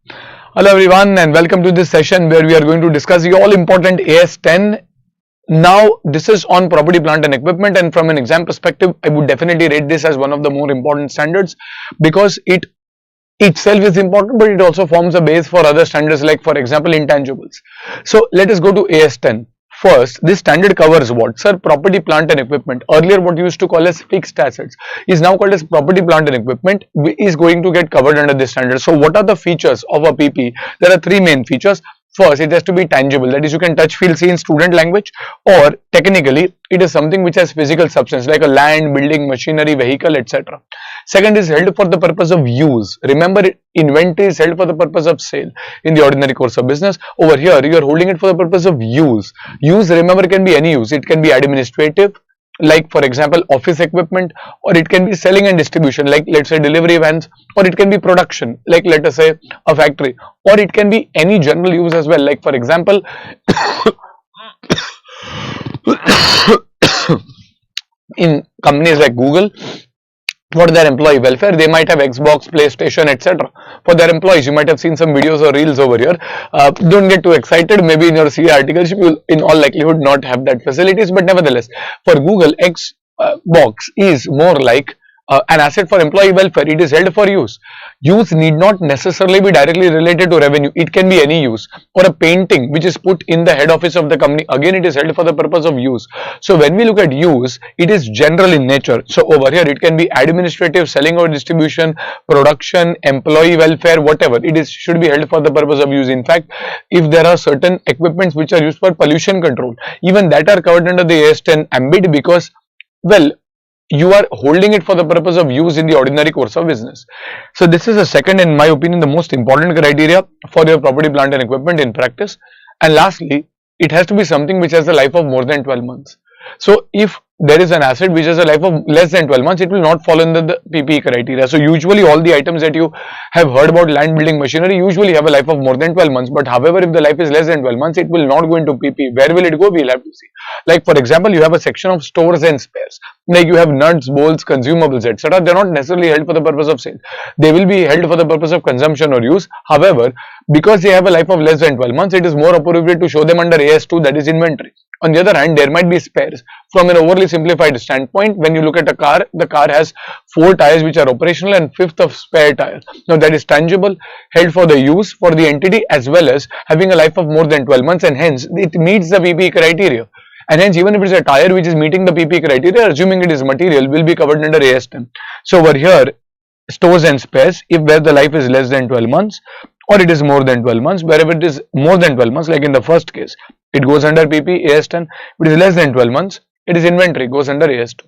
Hello everyone and welcome to this session where we are going to discuss the all important AS10. Now this is on property, plant and equipment, and from an exam perspective I would definitely rate this as one of the more important standards because it itself is important, but it also forms a base for other standards like for example intangibles. So let us go to AS10. First, this standard covers what? Sir, property, plant and equipment. Earlier what you used to call as fixed assets is now called as property, plant and equipment is going to get covered under this standard. So what are the features of a PP? There are three main features. First, it has to be tangible, that is you can touch, feel, see in student language, or technically it is something which has physical substance like a land, building, machinery, vehicle, etc. Second is held for the purpose of use. Remember, inventory is held for the purpose of sale in the ordinary course of business. Over here you are holding it for the purpose of use. Use, remember, can be any use. It can be administrative, like for example office equipment, or it can be selling and distribution like let's say delivery vans, or it can be production like let us say a factory, or it can be any general use as well like for example in companies like Google, for their employee welfare they might have Xbox, PlayStation, etc. For their employees, you might have seen some videos or reels over here. Don't get too excited, maybe in your CA articles you will in all likelihood not have that facilities, but nevertheless for Google, Xbox is more like an asset for employee welfare. It is held for use. Use need not necessarily be directly related to revenue. It can be any use, or a painting which is put in the head office of the company. Again, it is held for the purpose of use. So when we look at use, it is general in nature. So over here it can be administrative, selling or distribution, production, employee welfare, whatever. It is should be held for the purpose of use. In fact, if there are certain equipments which are used for pollution control, even that are covered under the AS10 ambit because, well, you are holding it for the purpose of use in the ordinary course of business. So this is the second, in my opinion, the most important criteria for your property, plant and equipment in practice. And lastly, it has to be something which has a life of more than 12 months. So if there is an asset which has a life of less than 12 months, it will not fall under the PPE criteria. So usually all the items that you have heard about, land, building, machinery, usually have a life of more than 12 months. But however, if the life is less than 12 months, it will not go into PPE. Where will it go? We'll have to see. Like for example, you have a section of stores and spares. Like you have nuts, bolts, consumables, etc. They're not necessarily held for the purpose of sale. They will be held for the purpose of consumption or use. However, because they have a life of less than 12 months, it is more appropriate to show them under AS2, that is inventory. On the other hand, there might be spares. From an overly simplified standpoint, when you look at a car, the car has 4 tires which are operational and 5th of spare tire. Now that is tangible, held for the use for the entity as well as having a life of more than 12 months, and hence it meets the PPE criteria. And hence even if it is a tire which is meeting the PPE criteria, assuming it is material, will be covered under AS10. So over here, stores and spares, if where the life is less than 12 months or it is more than 12 months, wherever it is more than 12 months, like in the first case, it goes under PP AS10. If it is less than 12 months, it is inventory, goes under AS2.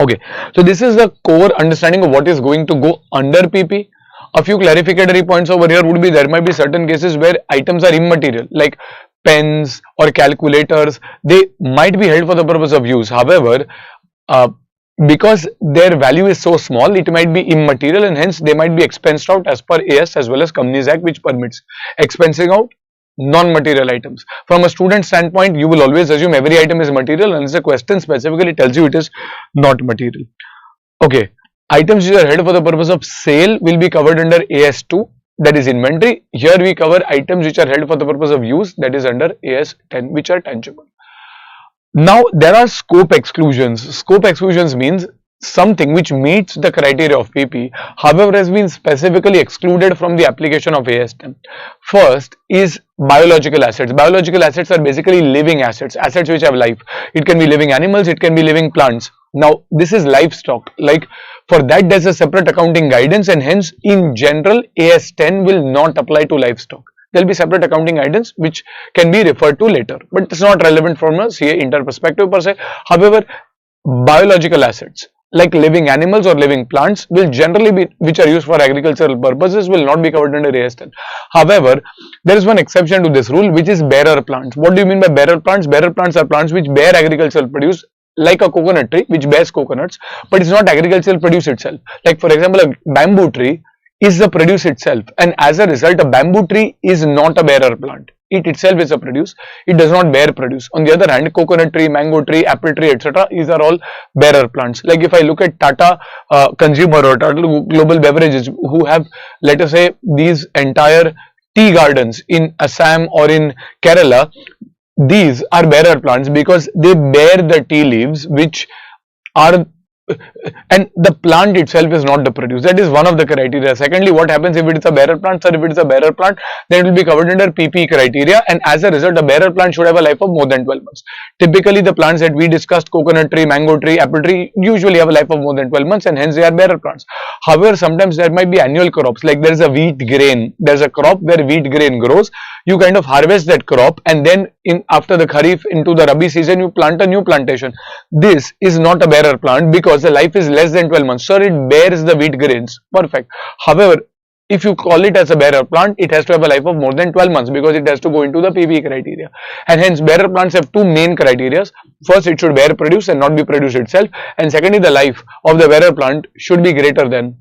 Okay, so this is the core understanding of what is going to go under PP. A few clarificatory points over here would be there might be certain cases where items are immaterial, like pens or calculators. They might be held for the purpose of use. However, because their value is so small, it might be immaterial and hence they might be expensed out as per AS as well as Companies Act, which permits expensing out non-material items. From a student standpoint, you will always assume every item is material unless the question specifically tells you it is not material. Okay, items which are held for the purpose of sale will be covered under AS2, that is inventory. Here we cover items which are held for the purpose of use, that is under AS10, which are tangible. Now there are scope exclusions. Scope exclusions means something which meets the criteria of PP, however has been specifically excluded from the application of AS10. First is biological assets. Biological assets are basically living assets, assets which have life. It can be living animals, it can be living plants. Now this is livestock, like for that there's a separate accounting guidance, and hence in general AS10 will not apply to livestock. There will be separate accounting guidance which can be referred to later, but it's not relevant from a CA inter perspective per se. However, biological assets like living animals or living plants will generally be, which are used for agricultural purposes, will not be covered under AS10. However, there is one exception to this rule, which is bearer plants. What do you mean by bearer plants? Bearer plants are plants which bear agricultural produce, like a coconut tree which bears coconuts, but it's not agricultural produce itself. Like for example, a bamboo tree is the produce itself, and as a result a bamboo tree is not a bearer plant. it itself is a produce. It does not bear produce. On the other hand, coconut tree, mango tree, apple tree, etc. These are all bearer plants. Like if I look at Tata Consumer or Tata Global Beverages, who have, let us say, these entire tea gardens in Assam or in Kerala, these are bearer plants because they bear the tea leaves, which are, and the plant itself is not the produce. That is one of the criteria. Secondly, what happens if it is a bearer plant? Sir, if it is a bearer plant, then it will be covered under PP criteria, and as a result, a bearer plant should have a life of more than 12 months. Typically, the plants that we discussed, coconut tree, mango tree, apple tree, usually have a life of more than 12 months, and hence they are bearer plants. However, sometimes there might be annual crops, like there is a wheat grain. There is a crop where wheat grain grows. You kind of harvest that crop, and then after the Kharif into the Rabi season, you plant a new plantation. This is not a bearer plant because the life is less than 12 months. Sir, it bears the wheat grains. Perfect. However, if you call it as a bearer plant, it has to have a life of more than 12 months because it has to go into the PP criteria. And hence, bearer plants have two main criteria. First, it should bear produce and not be produce itself. And secondly, the life of the bearer plant should be greater than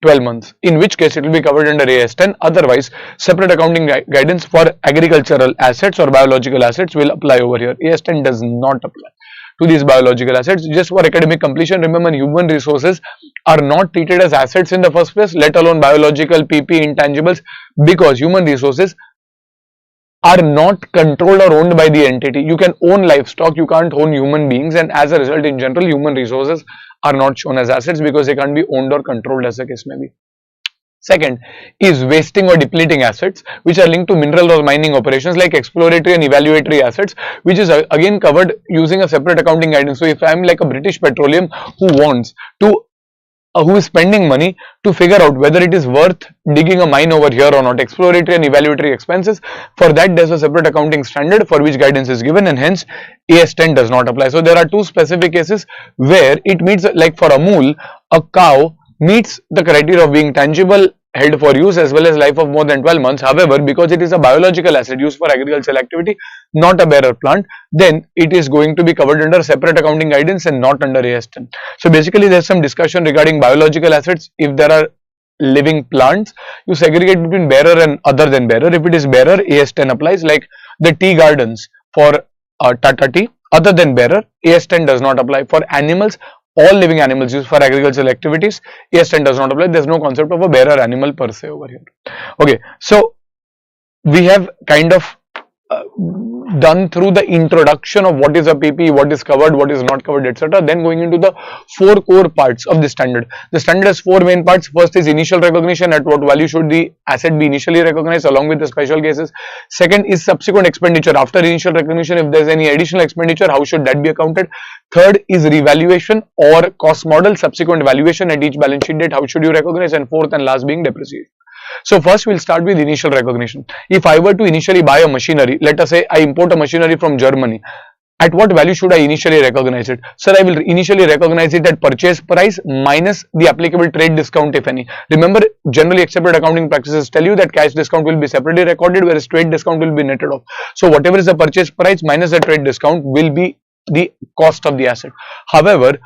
12 months, in which case it will be covered under AS10. Otherwise, separate accounting guidance for agricultural assets or biological assets will apply over here. AS10 does not apply to these biological assets. Just for academic completion, remember, human resources are not treated as assets in the first place, let alone biological, PP, intangibles, because human resources are not controlled or owned by the entity. You can own livestock, you can't own human beings, and as a result, in general, human resources are not shown as assets because they can't be owned or controlled, as the case may be. Second is wasting or depleting assets, which are linked to mineral or mining operations like exploratory and evaluatory assets, which is again covered using a separate accounting guidance. So if I am like a British Petroleum who wants to who is spending money to figure out whether it is worth digging a mine over here or not, exploratory and evaluatory expenses, for that there is a separate accounting standard for which guidance is given, and hence AS10 does not apply. So there are two specific cases where it meets, like for Amul, a cow meets the criteria of being tangible, held for use, as well as life of more than 12 months. However, because it is a biological asset used for agricultural activity, not a bearer plant, then it is going to be covered under separate accounting guidance and not under AS10. So basically, there is some discussion regarding biological assets. If there are living plants, you segregate between bearer and other than bearer. If it is bearer, AS10 applies, like the tea gardens for Tata Tea. Other than bearer, AS10 does not apply. For animals, all living animals used for agricultural activities, AS10 does not apply. There is no concept of a bearer animal per se over here. Okay, so we have kind of done through the introduction of what is a PP, what is covered, what is not covered, etc. Then going into the four core parts of the standard. The standard has four main parts. First is initial recognition. At what value should the asset be initially recognized along with the special cases. Second is subsequent expenditure. After initial recognition, if there is any additional expenditure, how should that be accounted? Third is revaluation or cost model, subsequent valuation at each balance sheet date, how should you recognize? And fourth and last being depreciation. So first we'll start with initial recognition. If I were to initially buy a machinery, let us say I import a machinery from Germany, at what value should I initially recognize it? Sir, I will initially recognize it at purchase price minus the applicable trade discount, if any. Remember, generally accepted accounting practices tell you that cash discount will be separately recorded, whereas trade discount will be netted off. So whatever is the purchase price minus the trade discount will be the cost of the asset. However,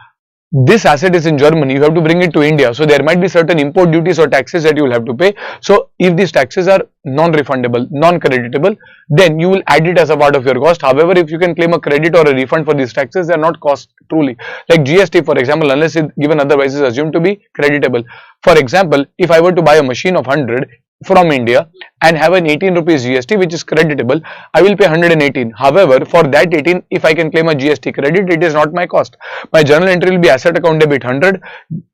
this asset is in Germany, you have to bring it to India. So there might be certain import duties or taxes that you will have to pay. So if these taxes are non-refundable, non-creditable, then you will add it as a part of your cost. However, if you can claim a credit or a refund for these taxes, they are not cost truly. Like GST, for example, unless it given otherwise is assumed to be creditable. For example, if I were to buy a machine of 100 from India and have an 18 rupees GST which is creditable, I will pay 118. However, for that 18, if I can claim a GST credit, it is not my cost. My journal entry will be asset account debit 100,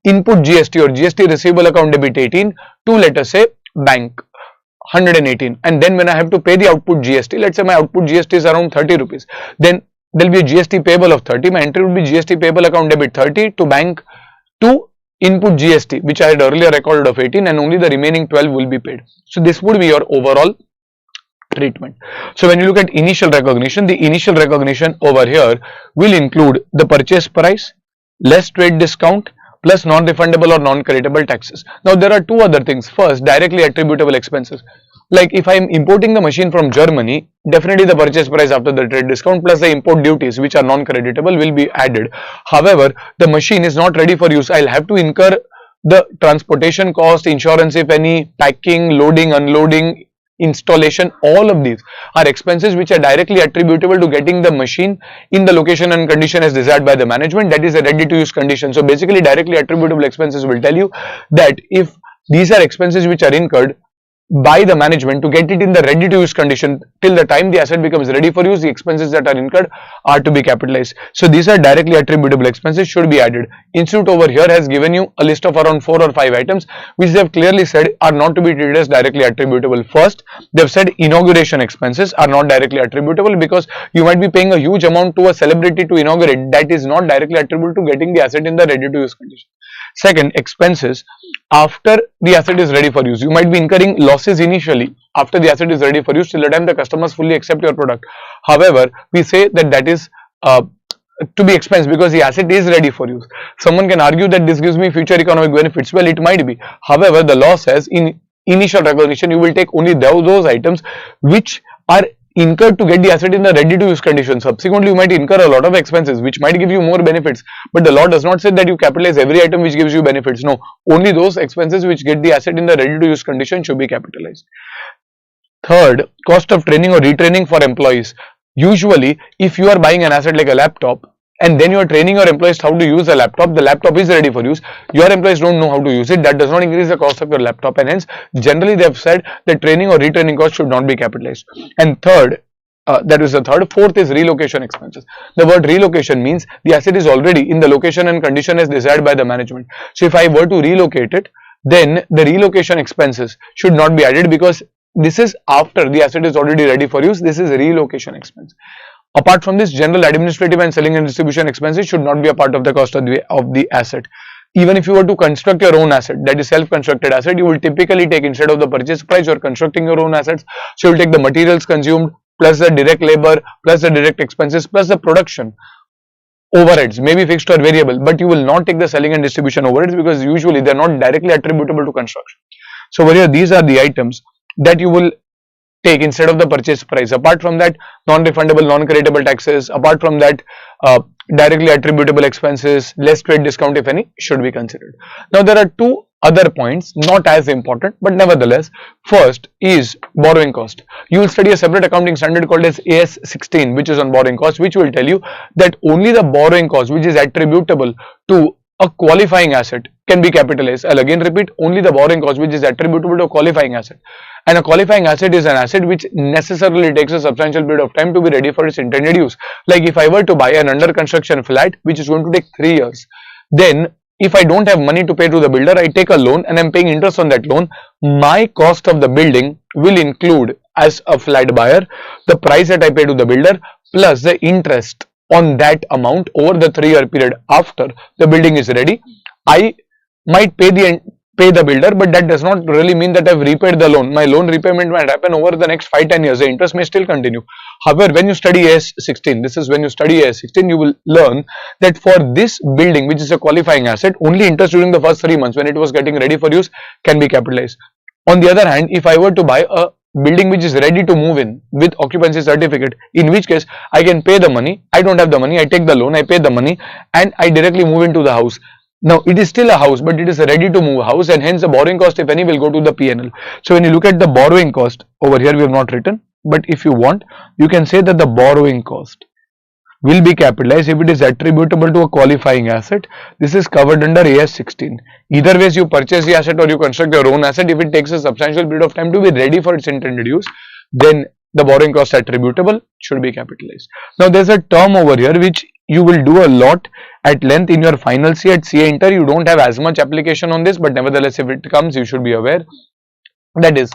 input GST or GST receivable account debit 18 to, let us say, bank 118, and then when I have to pay the output GST, let's say my output GST is around 30 rupees, then there will be a GST payable of 30, my entry will be GST payable account debit 30 to bank to input GST which I had earlier recorded of 18, and only the remaining 12 will be paid. So this would be your overall treatment. So when you look at initial recognition, the initial recognition over here will include the purchase price less trade discount plus non-refundable or non-creditable taxes. Now there are two other things. First, directly attributable expenses. Like if I am importing the machine from Germany, definitely the purchase price after the trade discount plus the import duties which are non-creditable will be added. However, the machine is not ready for use. I'll have to incur the transportation cost, insurance if any, packing, loading, unloading, installation, all of these are expenses which are directly attributable to getting the machine in the location and condition as desired by the management. That is a ready to use condition. So basically directly attributable expenses will tell you that if these are expenses which are incurred by the management to get it in the ready to use condition till the time the asset becomes ready for use, the expenses that are incurred are to be capitalized. So these are directly attributable expenses, should be added. Institute over here has given you a list of around 4 or 5 items which they have clearly said are not to be treated as directly attributable. First, they have said inauguration expenses are not directly attributable because you might be paying a huge amount to a celebrity to inaugurate. That is not directly attributable to getting the asset in the ready to use condition. Second, expenses after the asset is ready for use. You might be incurring losses initially after the asset is ready for use till the time the customers fully accept your product. However, we say that that is to be expensed because the asset is ready for use. Someone can argue that this gives me future economic benefits. Well, it might be. However, the law says in initial recognition you will take only those items which are incurred to get the asset in the ready to use condition. Subsequently, you might incur a lot of expenses which might give you more benefits, but the law does not say that you capitalize every item which gives you benefits. No, only those expenses which get the asset in the ready to use condition should be capitalized. Third, cost of training or retraining for employees. Usually, if you are buying an asset like a laptop and then you are training your employees how to use a laptop, the laptop is ready for use. Your employees don't know how to use it. That does not increase the cost of your laptop, and hence generally they have said that training or retraining cost should not be capitalized. And third, that is the third. Fourth is relocation expenses. The word relocation means the asset is already in the location and condition as desired by the management. So if I were to relocate it, then the relocation expenses should not be added because this is after the asset is already ready for use. This is a relocation expense. Apart from this, general administrative and selling and distribution expenses should not be a part of the cost of the asset. Even if you were to construct your own asset, that is self-constructed asset, you will typically take, instead of the purchase price, you are constructing your own assets. So you will take the materials consumed plus the direct labor plus the direct expenses plus the production overheads, maybe fixed or variable, but you will not take the selling and distribution overheads because usually they are not directly attributable to construction. So over here, these are the items that you will take instead of the purchase price. Apart from that, non-refundable, non-creditable taxes. Apart from that, directly attributable expenses, less trade discount if any, should be considered. Now there are two other points, not as important, but nevertheless. First is borrowing cost. You will study a separate accounting standard called as AS 16, which is on borrowing cost, which will tell you that only the borrowing cost which is attributable to a qualifying asset can be capitalized. I'll again repeat, only the borrowing cost which is attributable to a qualifying asset. And a qualifying asset is an asset which necessarily takes a substantial period of time to be ready for its intended use. Like if I were to buy an under construction flat which is going to take 3 years, then if I don't have money to pay to the builder, I take a loan and I'm paying interest on that loan. My cost of the building will include, as a flat buyer, the price that I pay to the builder plus the interest on that amount over the 3-year period after the building is ready. I might pay the builder, but that does not really mean that I've repaid the loan. My loan repayment might happen over the next 5-10 years. The interest may still continue. However, when you study AS 16, this is when you study AS 16, you will learn that for this building, which is a qualifying asset, only interest during the first 3 months when it was getting ready for use can be capitalized. On the other hand, if I were to buy a building which is ready to move in with occupancy certificate, in which case I can pay the money, I don't have the money, I take the loan, I pay the money and I directly move into the house. Now it is still a house, but it is a ready to move house, and hence the borrowing cost, if any, will go to the P&L. So when you look at the borrowing cost, over here we have not written, but if you want, you can say that the borrowing cost will be capitalized if it is attributable to a qualifying asset. This is covered under AS 16. Either ways, you purchase the asset or you construct your own asset. If it takes a substantial period of time to be ready for its intended use, then the borrowing cost attributable should be capitalized. Now there is a term over here which you will do a lot at length in your final CA at CA Inter. You don't have as much application on this, but nevertheless if it comes, you should be aware. That is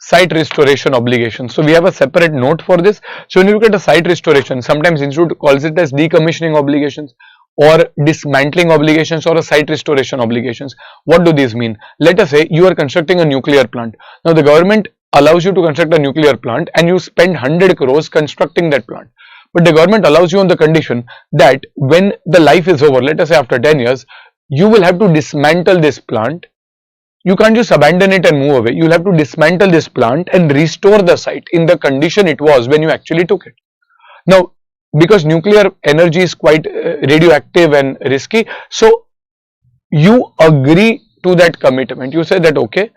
site restoration obligation. So we have a separate note for this. So when you look at a site restoration, sometimes Institute calls it as decommissioning obligations or dismantling obligations or a site restoration obligations. What do these mean? Let us say you are constructing a nuclear plant. Now the government allows you to construct a nuclear plant and you spend 100 crores constructing that plant. But the government allows you on the condition that when the life is over, let us say after 10 years, you will have to dismantle this plant. You can't just abandon it and move away. You will have to dismantle this plant and restore the site in the condition it was when you actually took it. Now, because nuclear energy is quite radioactive and risky, so you agree to that commitment. You say that, okay,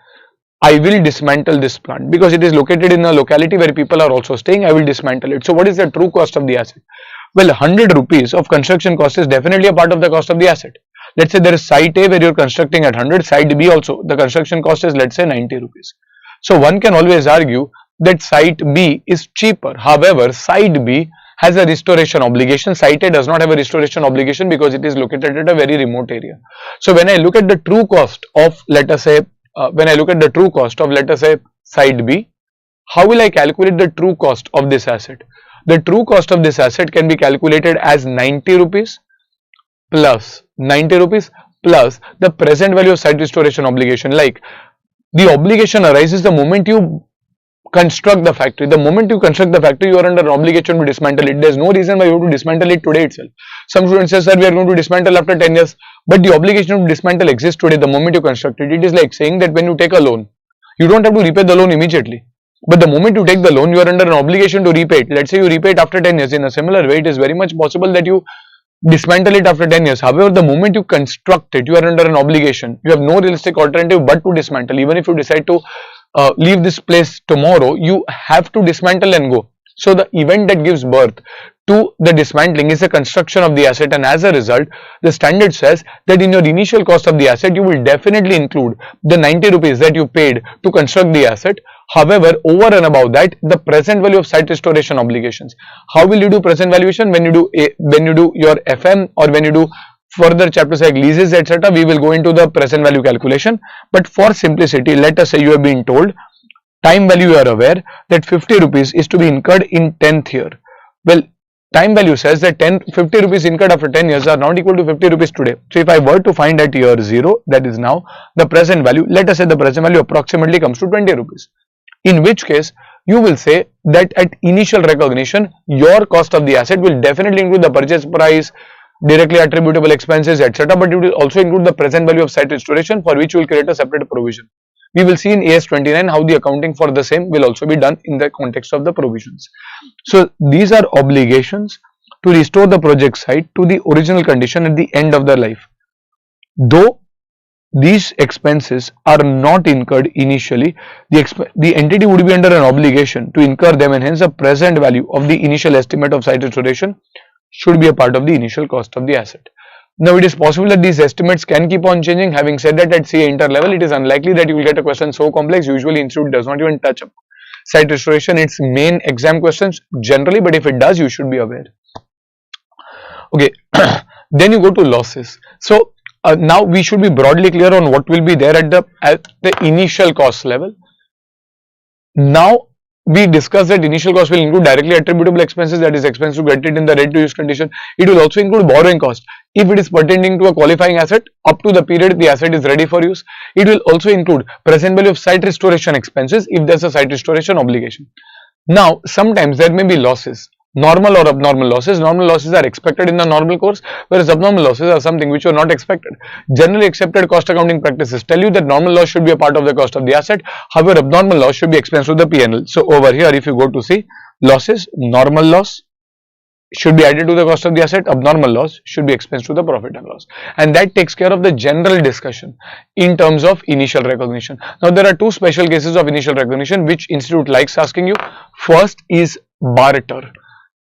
I will dismantle this plant because it is located in a locality where people are also staying. I will dismantle it. So what is the true cost of the asset? Well, 100 rupees of construction cost is definitely a part of the cost of the asset. Let's say there is site A where you're constructing at 100, site B also. The construction cost is, let's say, 90 rupees. So one can always argue that site B is cheaper. However, site B has a restoration obligation. Site A does not have a restoration obligation because it is located at a very remote area. So when I look at the true cost of, let us say, site B, how will I calculate the true cost of this asset? The true cost of this asset can be calculated as 90 rupees plus the present value of site restoration obligation. Like, the obligation arises the moment you construct the factory. The moment you construct the factory, you are under an obligation to dismantle it. There is no reason why you have to dismantle it today itself. Some students say, sir, we are going to dismantle after 10 years. But the obligation to dismantle exists today the moment you construct it. It is like saying that when you take a loan, you don't have to repay the loan immediately. But the moment you take the loan, you are under an obligation to repay it. Let's say you repay it after 10 years. In a similar way, it is very much possible that you dismantle it after 10 years. However, the moment you construct it, you are under an obligation. You have no realistic alternative but to dismantle. Even if you decide to leave this place tomorrow, you have to dismantle and go. So the event that gives birth to the dismantling is the construction of the asset, and as a result, the standard says that in your initial cost of the asset, you will definitely include the 90 rupees that you paid to construct the asset. However, over and above that, the present value of site restoration obligations. How will you do present valuation? When you do your FM, or when you do further chapters like leases, etc., we will go into the present value calculation. But for simplicity, let us say you have been told time value, you are aware that 50 rupees is to be incurred in 10th year. Well, time value says that 50 rupees incurred after 10 years are not equal to 50 rupees today. So if I were to find at year 0, that is now the present value, let us say the present value approximately comes to 20 rupees. In which case, you will say that at initial recognition, your cost of the asset will definitely include the purchase price, directly attributable expenses, etc. But it will also include the present value of site restoration, for which you will create a separate provision. We will see in AS 29 how the accounting for the same will also be done in the context of the provisions. So these are obligations to restore the project site to the original condition at the end of their life. Though these expenses are not incurred initially, the entity would be under an obligation to incur them, and hence the present value of the initial estimate of site restoration should be a part of the initial cost of the asset. Now, it is possible that these estimates can keep on changing. Having said that, at CA inter level, it is unlikely that you will get a question so complex. Usually, institute does not even touch up site restoration, its main exam questions generally, but if it does, you should be aware. Okay, then you go to losses. So now we should be broadly clear on what will be there at the initial cost level. Now we discussed that initial cost will include directly attributable expenses, that is expense to get it in the ready to use condition. It will also include borrowing cost if it is pertaining to a qualifying asset up to the period the asset is ready for use. It will also include present value of site restoration expenses if there is a site restoration obligation. Now sometimes there may be losses, normal or abnormal losses. Normal losses are expected in the normal course, whereas abnormal losses are something which are not expected. Generally accepted cost accounting practices tell you that normal loss should be a part of the cost of the asset. However, abnormal loss should be expense to the P&L. So over here, if you go to see losses, normal loss should be added to the cost of the asset, abnormal loss should be expense to the profit and loss, and that takes care of the general discussion in terms of initial recognition. Now there are two special cases of initial recognition which institute likes asking you. First is barter.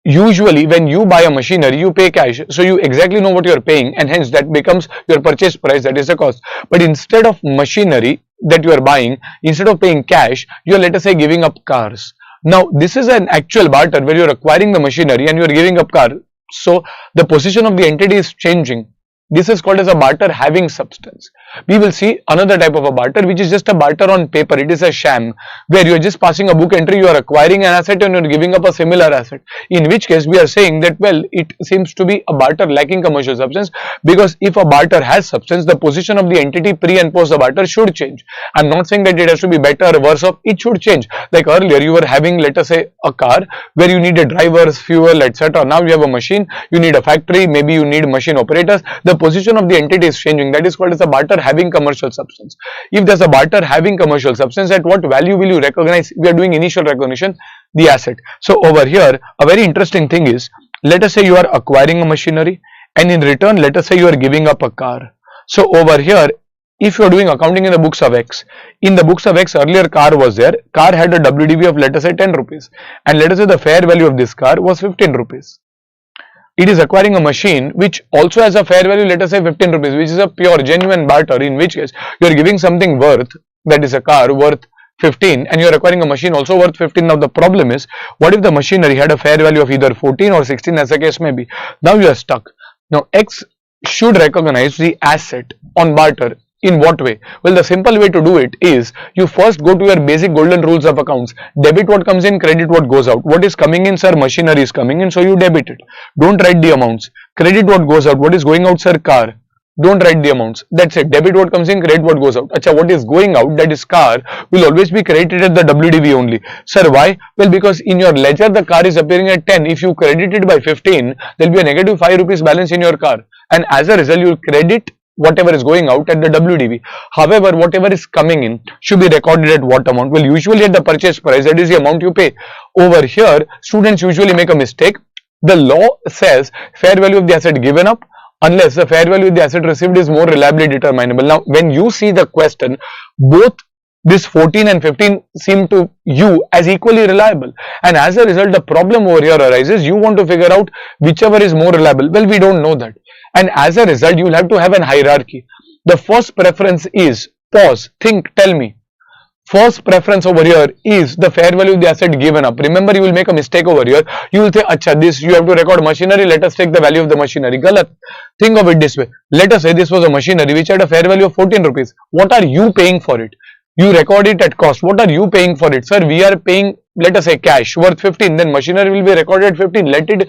Usually when you buy a machinery, you pay cash, so you exactly know what you are paying, and hence that becomes your purchase price, that is the cost. But instead of machinery that you are buying, instead of paying cash, you are, let us say, giving up cars. Now this is an actual barter where you are acquiring the machinery and you are giving up car. So the position of the entity is changing. This is called as a barter having substance. We will see another type of a barter which is just a barter on paper. It is a sham where you are just passing a book entry, you are acquiring an asset and you are giving up a similar asset. In which case we are saying that, well, it seems to be a barter lacking commercial substance, because if a barter has substance, the position of the entity pre and post the barter should change. I am not saying that it has to be better or worse off, it should change. Like earlier you were having, let us say, a car where you needed drivers, fuel, etc. Now you have a machine, you need a factory, maybe you need machine operators. The position of the entity is changing. That is called as a barter having commercial substance. If there's a barter having commercial substance, at what value will you recognize? We are doing initial recognition, the asset. So over here, a very interesting thing is, let us say you are acquiring a machinery, and in return, let us say you are giving up a car. So over here, if you are doing accounting in the books of X, in the books of X earlier car was there, car had a WDV of let us say 10 rupees, and let us say the fair value of this car was 15 rupees. It is acquiring a machine which also has a fair value, let us say 15 rupees, which is a pure genuine barter, in which case you are giving something worth, that is a car worth 15, and you are acquiring a machine also worth 15. Now the problem is, what if the machinery had a fair value of either 14 or 16 as the case may be? Now you are stuck. Now X should recognize the asset on barter. In what way? Well, the simple way to do it is, you first go to your basic golden rules of accounts. Debit what comes in, credit what goes out. What is coming in, sir? Machinery is coming in, so you debit it. Don't write the amounts. Credit what goes out. What is going out, sir? Car. Don't write the amounts. That's it. Debit what comes in, credit what goes out. Acha, what is going out, that is car, will always be credited at the WDV only. Sir, why? Well, because in your ledger the car is appearing at 10. If you credit it by 15, there will be a negative 5 rupees balance in your car. And as a result, you will credit whatever is going out at the WDV. However, whatever is coming in should be recorded at what amount? Well, usually at the purchase price, that is the amount you pay. Over here, students usually make a mistake. The law says fair value of the asset given up, unless the fair value of the asset received is more reliably determinable. Now, when you see the question, both this 14 and 15 seem to you as equally reliable, and as a result, the problem over here arises. You want to figure out whichever is more reliable. Well, we don't know that, and as a result, you will have to have an hierarchy. The first preference is, pause, think, tell me. First preference over here is the fair value of the asset given up. Remember, you will make a mistake over here. You will say, acha, this you have to record machinery. Let us take the value of the machinery. Galat. Think of it this way. Let us say this was a machinery which had a fair value of 14 rupees. What are you paying for it? You record it at cost. What are you paying for it? Sir, we are paying, let us say, cash worth 15. Then machinery will be recorded at 15. Let the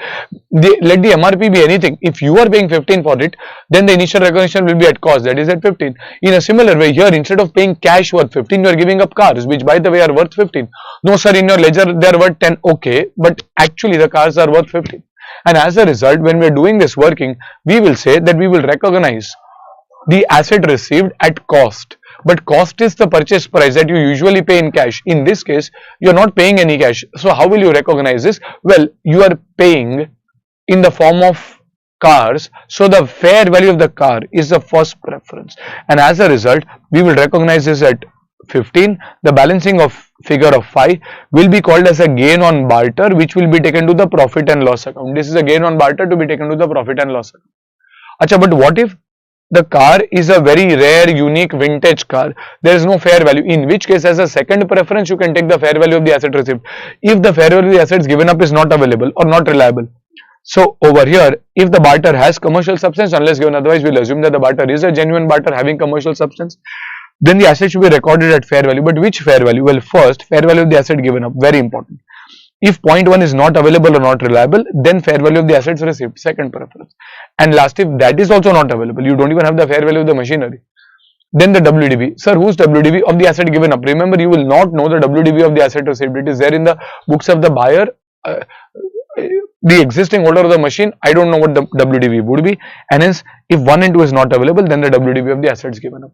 MRP be anything. If you are paying 15 for it, then the initial recognition will be at cost, that is at 15. In a similar way, here instead of paying cash worth 15, you are giving up cars, which by the way are worth 15. No sir, in your ledger they are worth 10. Okay, but actually the cars are worth 15. And as a result, when we are doing this working, we will say that we will recognize the asset received at cost. But cost is the purchase price that you usually pay in cash. In this case, you are not paying any cash. So how will you recognize this? Well, you are paying in the form of cars. So the fair value of the car is the first preference. And as a result, we will recognize this at 15. The balancing of figure of 5 will be called as a gain on barter, which will be taken to the profit and loss account. This is a gain on barter to be taken to the profit and loss account. Acha, but what if the car is a very rare, unique, vintage car? There is no fair value, in which case as a second preference you can take the fair value of the asset received. If the fair value of the assets given up is not available or not reliable. So over here, if the barter has commercial substance, unless given otherwise, we'll assume that the barter is a genuine barter having commercial substance, then the asset should be recorded at fair value. But which fair value? Well, first, fair value of the asset given up, very important. If point 1 is not available or not reliable, then fair value of the assets received, second preference. And last, if that is also not available, you don't even have the fair value of the machinery, then the WDV. Sir, whose WDV? Of the asset given up. Remember, you will not know the WDV of the asset received. It is there in the books of the buyer, the existing holder of the machine. I don't know what the WDV would be, and hence if 1 and 2 is not available, then the WDV of the assets given up.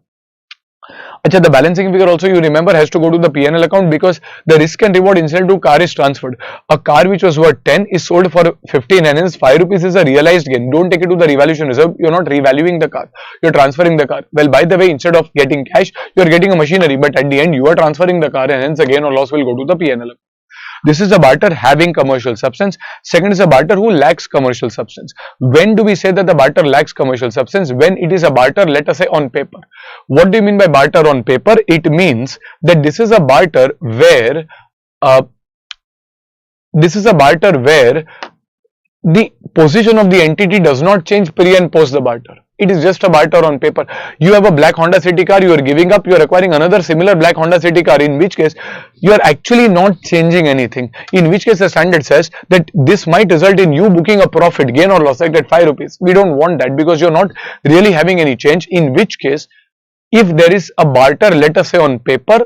Achha, the balancing figure also, you remember, has to go to the P&L account, because the risk and reward incident to car is transferred. A car which was worth 10 is sold for 15, and hence 5 rupees is a realized gain. Don't take it to the revaluation reserve. You are not revaluing the car, you are transferring the car. Well, by the way, instead of getting cash, you are getting a machinery, but at the end you are transferring the car, and hence a gain or loss will go to the P&L account. This is a barter having commercial substance. Second is a barter who lacks commercial substance. When do we say that the barter lacks commercial substance? When it is a barter, let us say, on paper. What do you mean by barter on paper? It means that this is a barter where the position of the entity does not change pre and post the barter. It is just a barter on paper. You have a black Honda City car, you are giving up, you are acquiring another similar black Honda City car, in which case you are actually not changing anything. In which case the standard says that this might result in you booking a profit, gain or loss, like at 5 rupees. We don't want that, because you are not really having any change. In which case, if there is a barter, let us say on paper,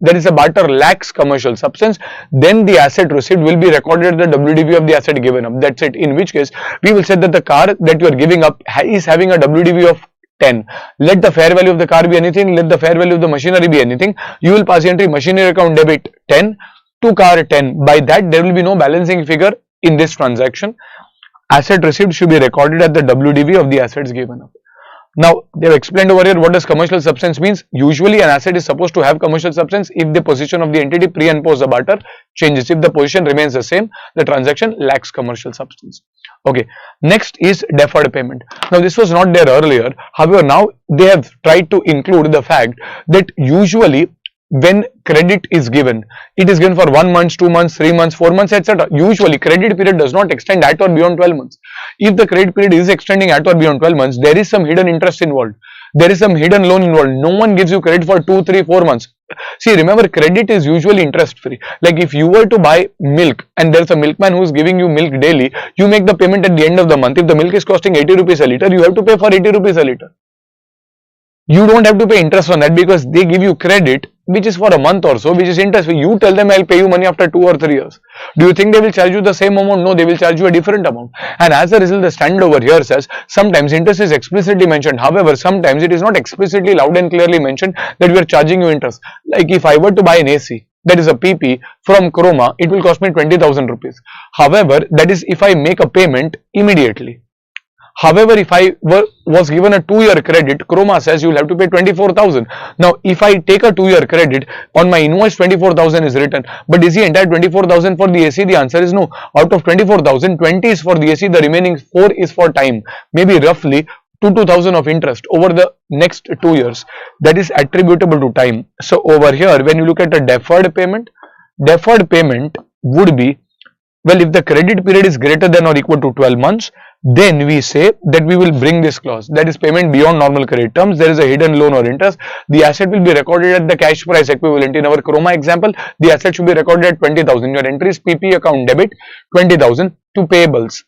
there is a barter lacks commercial substance, then the asset received will be recorded at the WDV of the asset given up. That's it. In which case, we will say that the car that you are giving up is having a WDV of 10. Let the fair value of the car be anything, let the fair value of the machinery be anything. You will pass the entry machinery account debit 10 to car 10. By that, there will be no balancing figure in this transaction. Asset received should be recorded at the WDV of the assets given up. Now, they have explained over here what does commercial substance means. Usually, an asset is supposed to have commercial substance if the position of the entity pre and post the barter changes. If the position remains the same, the transaction lacks commercial substance. Okay. Next is deferred payment. Now, this was not there earlier. However, now they have tried to include the fact that usually when credit is given, it is given for 1 month, 2 months, 3 months, 4 months, etc. Usually, credit period does not extend at or beyond 12 months. If the credit period is extending at or beyond 12 months, there is some hidden interest involved. There is some hidden loan involved. No one gives you credit for 2, 3, 4 months. See, remember, credit is usually interest free. Like if you were to buy milk and there's a milkman who is giving you milk daily, you make the payment at the end of the month. If the milk is costing 80 rupees a liter, you have to pay for 80 rupees a liter. You don't have to pay interest on that because they give you credit which is for a month or so, which is interest free. You tell them I'll pay you money after 2 or 3 years. Do you think they will charge you the same amount? No, they will charge you a different amount. And as a result, the standard over here says sometimes interest is explicitly mentioned. However, sometimes it is not explicitly loud and clearly mentioned that we are charging you interest. Like if I were to buy an AC, that is a PP from Croma, it will cost me 20,000 rupees. However, that is if I make a payment immediately. However, if I was given a 2-year credit, Croma says you will have to pay 24,000. Now, if I take a 2-year credit, on my invoice 24,000 is written. But is the entire 24,000 for the AC? The answer is no. Out of 24,000, 20 is for the AC, the remaining 4 is for time. Maybe roughly 2,000 of interest over the next 2 years. That is attributable to time. So, over here, when you look at a deferred payment would be, well, if the credit period is greater than or equal to 12 months, then we say that we will bring this clause, that is payment beyond normal credit terms. There is a hidden loan or interest. The asset will be recorded at the cash price equivalent. In our Croma example, the asset should be recorded at 20,000. Your entry is PP account debit 20,000 to payables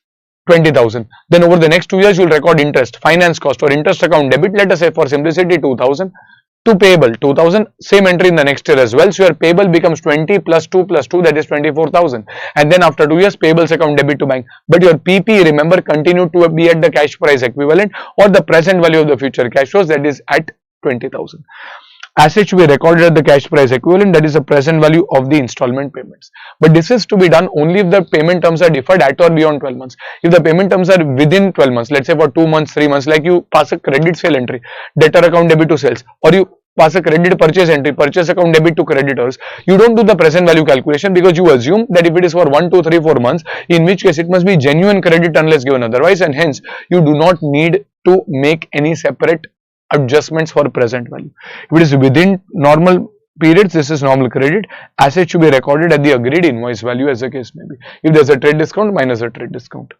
20,000. Then over the next 2 years, you will record interest, finance cost or interest account debit. Let us say for simplicity 2,000 to payable 2,000, same entry in the next year as well. So your payable becomes 20 plus 2 plus 2, that is 24,000. And then after 2 years, payables account debit to bank. But your PP, remember, continue to be at the cash price equivalent or the present value of the future cash flows, that is at 20,000. Assets should be recorded at the cash price equivalent, that is the present value of the installment payments. But this is to be done only if the payment terms are deferred at or beyond 12 months. If the payment terms are within 12 months, let's say for 2 months, 3 months, like you pass a credit sale entry, debtor account debit to sales, or you pass a credit purchase entry, purchase account debit to creditors, you don't do the present value calculation because you assume that if it is for 1, 2, 3, 4 months, in which case it must be genuine credit unless given otherwise, and hence you do not need to make any separate adjustments for present value. If it is within normal periods, this is normal credit. Assets should be recorded at the agreed invoice value as the case may be. If there is a trade discount, minus a trade discount.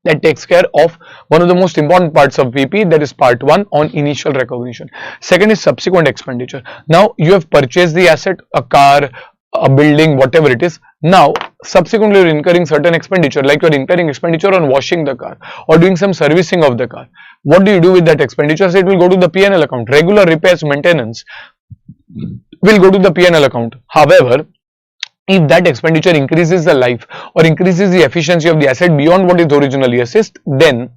That takes care of one of the most important parts of PP, that is part 1 on initial recognition. Second is subsequent expenditure. Now you have purchased the asset, a car, a building, whatever it is. Now subsequently you are incurring certain expenditure, like you are incurring expenditure on washing the car or doing some servicing of the car. What do you do with that expenditure? So it will go to the P&L account. Regular repairs, maintenance will go to the P&L account. However, if that expenditure increases the life or increases the efficiency of the asset beyond what is originally assessed, then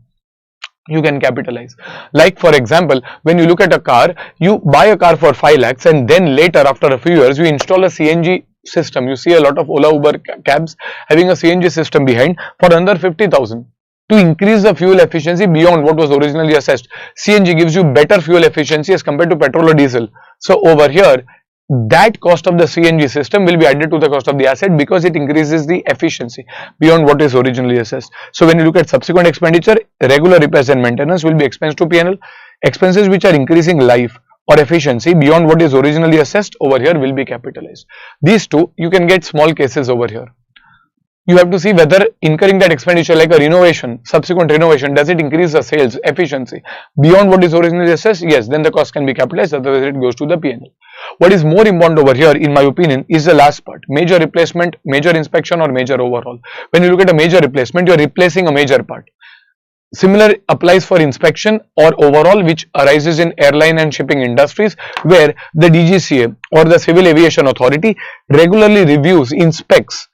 you can capitalize. Like for example, when you look at a car, you buy a car for 5 lakhs and then later after a few years you install a CNG system. You see a lot of Ola Uber cabs having a CNG system behind for under 50,000. To increase the fuel efficiency beyond what was originally assessed. CNG gives you better fuel efficiency as compared to petrol or diesel. So over here, that cost of the CNG system will be added to the cost of the asset because it increases the efficiency beyond what is originally assessed. So when you look at subsequent expenditure, regular repairs and maintenance will be expensed to P&L. Expenses which are increasing life or efficiency beyond what is originally assessed over here will be capitalized. These two, you can get small cases over here. You have to see whether incurring that expenditure like a renovation, subsequent renovation, does it increase the sales efficiency beyond what is originally assessed? Yes, then the cost can be capitalized, otherwise it goes to the P&L. What is more important over here, in my opinion, is the last part, major replacement, major inspection or major overhaul. When you look at a major replacement, you are replacing a major part. Similar applies for inspection or overhaul, which arises in airline and shipping industries, where the DGCA or the Civil Aviation Authority regularly reviews, inspects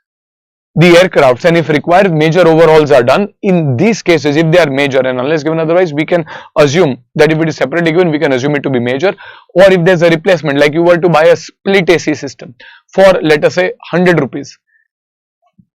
the aircrafts, and if required, major overhauls are done. In these cases, if they are major and unless given otherwise, we can assume that if it is separately given, we can assume it to be major. Or if there is a replacement, like you were to buy a split AC system for, let us say, 100 rupees.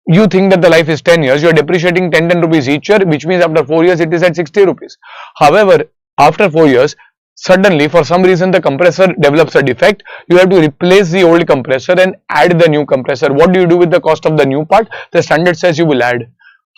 You think that the life is 10 years, you are depreciating 10 rupees each year, which means after 4 years it is at 60 rupees. However, After 4 years, suddenly for some reason the compressor develops a defect, you have to replace the old compressor and add the new compressor. What do you do with the cost of the new part? The standard says you will add.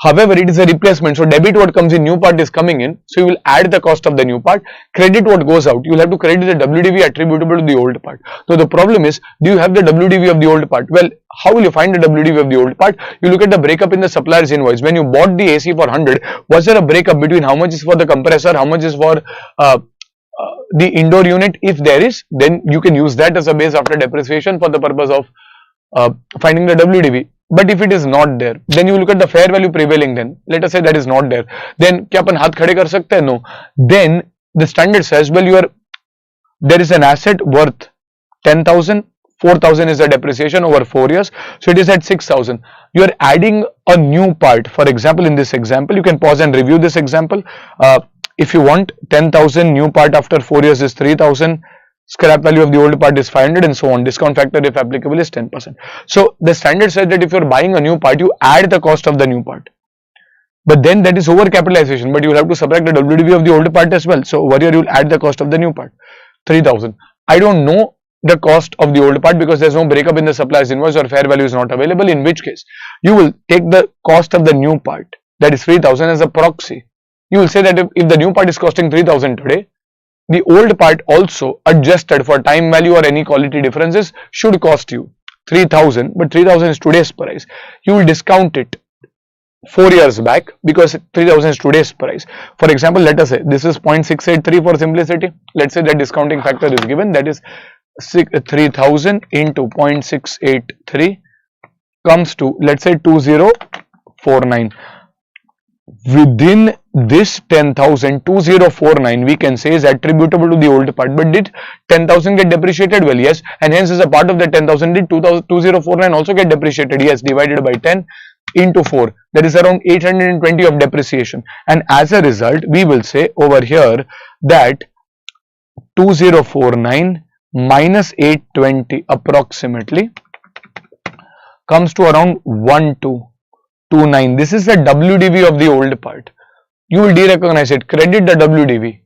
However, it is a replacement, so debit what comes in, new part is coming in, so you will add the cost of the new part, credit what goes out, you will have to credit the WDV attributable to the old part. So the problem is, do you have the WDV of the old part? Well, how will you find the WDV of the old part? You look at the breakup in the supplier's invoice. When you bought the AC for 100, was there a breakup between how much is for the compressor, how much is for the indoor unit? If there is, then you can use that as a base after depreciation for the purpose of finding the WDV. But if it is not there, then you look at the fair value prevailing. Then let us say that is not there. Then क्या अपन हाथ खड़े कर सकते हैं? No. Then the standard says, well, there is an asset worth 10,000. 4,000 is the depreciation over 4 years, so it is at 6,000. You are adding a new part. For example, in this example, you can pause and review this example. If you want 10,000, new part after 4 years is 3,000. Scrap value of the old part is 500 and so on. Discount factor if applicable is 10%. So the standard says that if you are buying a new part, you add the cost of the new part. But then that is over capitalization, but you will have to subtract the WDV of the old part as well. So over here you will add the cost of the new part, 3,000. I don't know the cost of the old part because there is no breakup in the supplier's invoice or fair value is not available, in which case you will take the cost of the new part, that is 3,000, as a proxy. You will say that if the new part is costing 3,000 today, the old part also adjusted for time value or any quality differences should cost you 3,000, but 3,000 is today's price. You will discount it 4 years back because 3,000 is today's price. For example, let us say this is 0.683 for simplicity. Let's say that discounting factor is given, that is 3,000 into 0.683 comes to, let's say, 2049. Within this 10,000, 2049 we can say is attributable to the old part. But did 10,000 get depreciated? Well, yes, and hence as a part of the 10,000 did 2049 also get depreciated? Yes, divided by 10 into 4, that is around 820 of depreciation, and as a result we will say over here that 2049 minus 820 approximately comes to around 1229. This is the WDV of the old part. You will derecognize it, credit the WDV,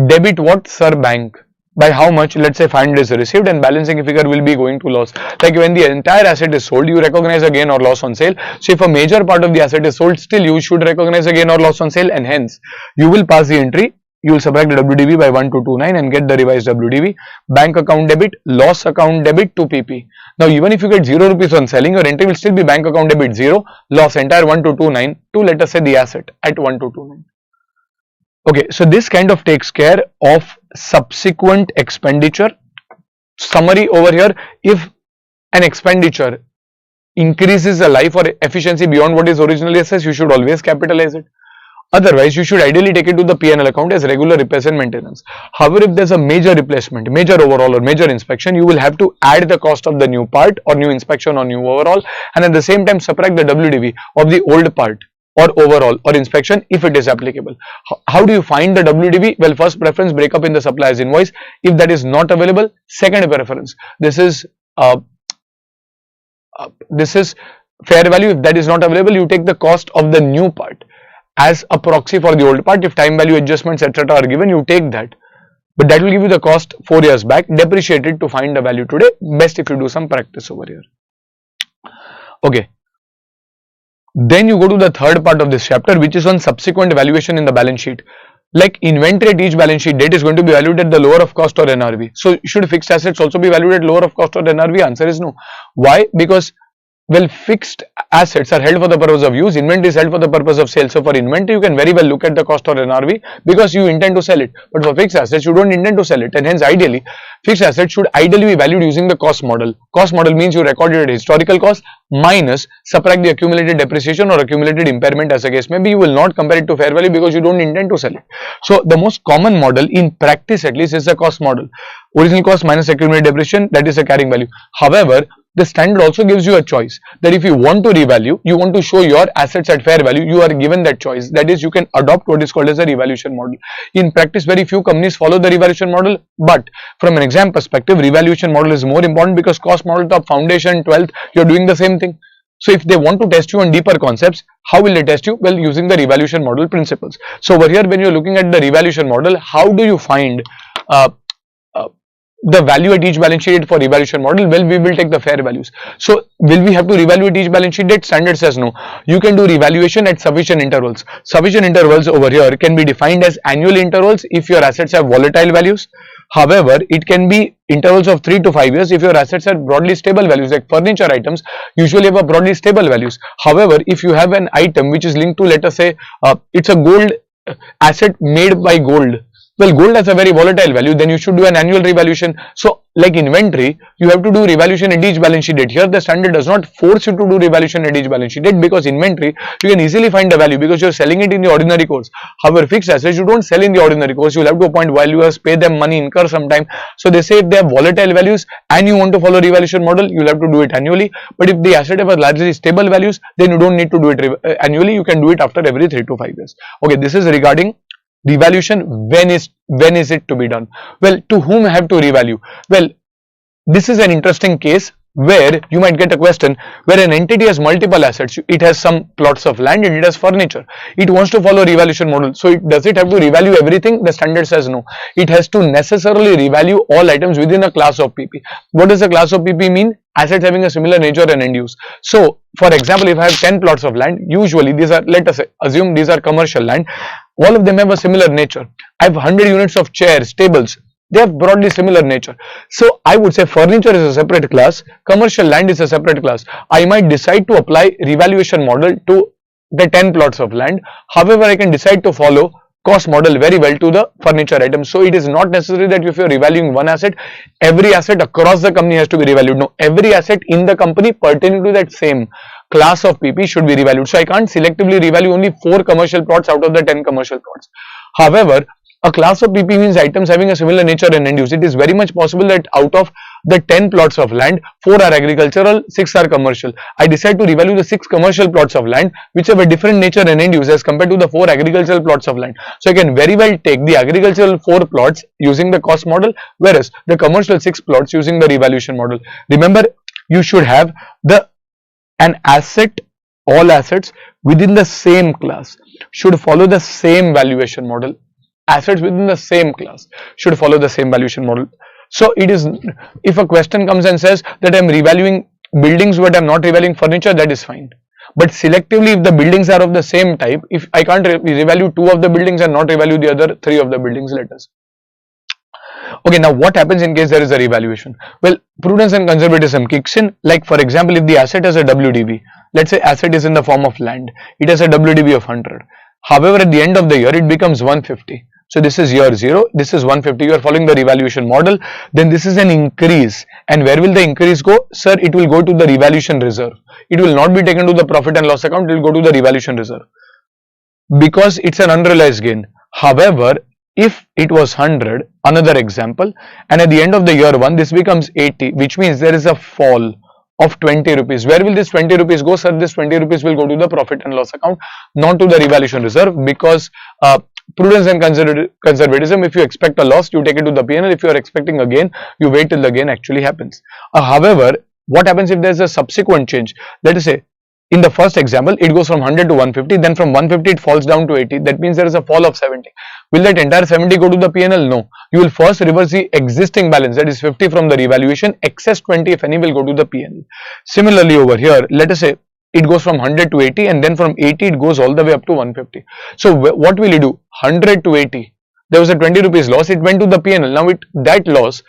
debit what? Sir, bank. By how much? Let's say 500 is received and balancing figure will be going to loss. Like when the entire asset is sold, you recognize a gain or loss on sale. So if a major part of the asset is sold, still you should recognize a gain or loss on sale, and hence you will pass the entry. You will subtract the WDV by 1229 and get the revised WDV. Bank account debit, loss account debit to PP. Now even if you get 0 rupees on selling, your entry will still be bank account debit 0, loss entire 1229 to, let us say, the asset at 1229. Okay, so this kind of takes care of subsequent expenditure. Summary over here: if an expenditure increases the life or efficiency beyond what is originally assessed, you should always capitalize it. Otherwise, you should ideally take it to the P&L account as regular repairs and maintenance. However, if there's a major replacement, major overhaul or major inspection, you will have to add the cost of the new part or new inspection or new overhaul, and at the same time subtract the WDV of the old part or overhaul or inspection if it is applicable. How do you find the WDV? Well, first preference, breakup in the supplier's invoice. If that is not available, second preference, this is fair value. If that is not available, you take the cost of the new part as a proxy for the old part. If time value adjustments etc. are given, you take that, but that will give you the cost 4 years back, depreciated to find the value today. Best if you do some practice over here. Okay, then you go to the third part of this chapter, which is on subsequent valuation in the balance sheet. Like inventory at each balance sheet date is going to be valued at the lower of cost or NRV. So should fixed assets also be valued at lower of cost or NRV? Answer is no. Why? Because, well, fixed assets are held for the purpose of use, inventory is held for the purpose of sale. So for inventory, you can very well look at the cost or NRV because you intend to sell it. But for fixed assets, you don't intend to sell it, and hence ideally, fixed assets should ideally be valued using the cost model. Cost model means you record it at historical cost minus subtract the accumulated depreciation or accumulated impairment as a case. Maybe you will not compare it to fair value because you don't intend to sell it. So the most common model in practice at least is the cost model. Original cost minus accumulated depreciation, that is the carrying value. However, the standard also gives you a choice that if you want to revalue, you want to show your assets at fair value, you are given that choice. That is, you can adopt what is called as a revaluation model. In practice, very few companies follow the revaluation model, but from an exam perspective, revaluation model is more important because cost model top, foundation, 12th, you are doing the same thing. So if they want to test you on deeper concepts, how will they test you? Well, using the revaluation model principles. So over here, when you're looking at the revaluation model, how do you find the value at each balance sheet date for revaluation model? Well, we will take the fair values. So will we have to revalue each balance sheet date? Standard says no. You can do revaluation at sufficient intervals. Sufficient intervals over here can be defined as annual intervals if your assets have volatile values. However, it can be intervals of 3 to 5 years if your assets are broadly stable values, like furniture items usually have a broadly stable values. However, if you have an item which is linked to, let us say, it's a gold asset made by gold. Well, gold has a very volatile value, then you should do an annual revaluation. So like inventory, you have to do revaluation at each balance sheet date. Here the standard does not force you to do revaluation at each balance sheet date, because inventory you can easily find the value because you're selling it in the ordinary course. However, fixed assets you don't sell in the ordinary course. You'll have to appoint valuers, pay them money, incur some time. So they say if they have volatile values and you want to follow revaluation model, you'll have to do it annually. But if the asset have largely stable values, then you don't need to do it annually. You can do it after every 3 to 5 years. Okay, this is regarding revaluation. When is it to be done? Well, to whom have to revalue? Well, this is an interesting case where you might get a question where an entity has multiple assets. It has some plots of land and it has furniture. It wants to follow revaluation model. So does it have to revalue everything? The standard says no. It has to necessarily revalue all items within a class of PP. What does a class of PP mean? Assets having a similar nature and end use. So for example, if I have 10 plots of land, usually these are, let us say, assume these are commercial land. All of them have a similar nature. I have 100 units of chairs, tables. They have broadly similar nature. So I would say furniture is a separate class, commercial land is a separate class. I might decide to apply revaluation model to the 10 plots of land. However, I can decide to follow cost model very well to the furniture items. So it is not necessary that if you are revaluing one asset, every asset across the company has to be revalued. No, every asset in the company pertaining to that same class of PP should be revalued. So I can't selectively revalue only 4 commercial plots out of the 10 commercial plots. However, a class of PP means items having a similar nature and end use. It is very much possible that out of the 10 plots of land, 4 are agricultural, 6 are commercial. I decide to revalue the 6 commercial plots of land which have a different nature and end use as compared to the 4 agricultural plots of land. So I can very well take the agricultural 4 plots using the cost model, whereas the commercial 6 plots using the revaluation model. Remember, you should have an asset, all assets within the same class should follow the same valuation model. Assets within the same class should follow the same valuation model. So it is, if a question comes and says that I am revaluing buildings but I am not revaluing furniture, that is fine. But selectively, if the buildings are of the same type, if I can't revalue 2 of the buildings and not revalue the other 3 of the buildings, let us. Okay, now what happens in case there is a revaluation? Well, prudence and conservatism kicks in. Like for example, if the asset has a WDV, let's say asset is in the form of land, it has a WDV of 100. However, at the end of the year, it becomes 150. So this is year 0, this is 150, you are following the revaluation model, then this is an increase. And where will the increase go? Sir, it will go to the revaluation reserve. It will not be taken to the profit and loss account, it will go to the revaluation reserve. Because it's an unrealized gain. However, if it was 100, another example, and at the end of the year 1, this becomes 80, which means there is a fall of 20 rupees. Where will this 20 rupees go? Sir, this 20 rupees will go to the profit and loss account, not to the revaluation reserve, because prudence and conservatism, if you expect a loss, you take it to the P&L. If you are expecting a gain, you wait till the gain actually happens. However, what happens if there is a subsequent change? Let us say, in the first example, it goes from 100 to 150, then from 150 it falls down to 80. That means there is a fall of 70. Will that entire 70 go to the P&L? No. You will first reverse the existing balance, that is 50 from the revaluation, excess 20 if any will go to the P&L. Similarly over here, let us say it goes from 100 to 80 and then from 80 it goes all the way up to 150. So what will you do? 100 to 80. There was a 20 rupees loss, it went to the P&L. Now that loss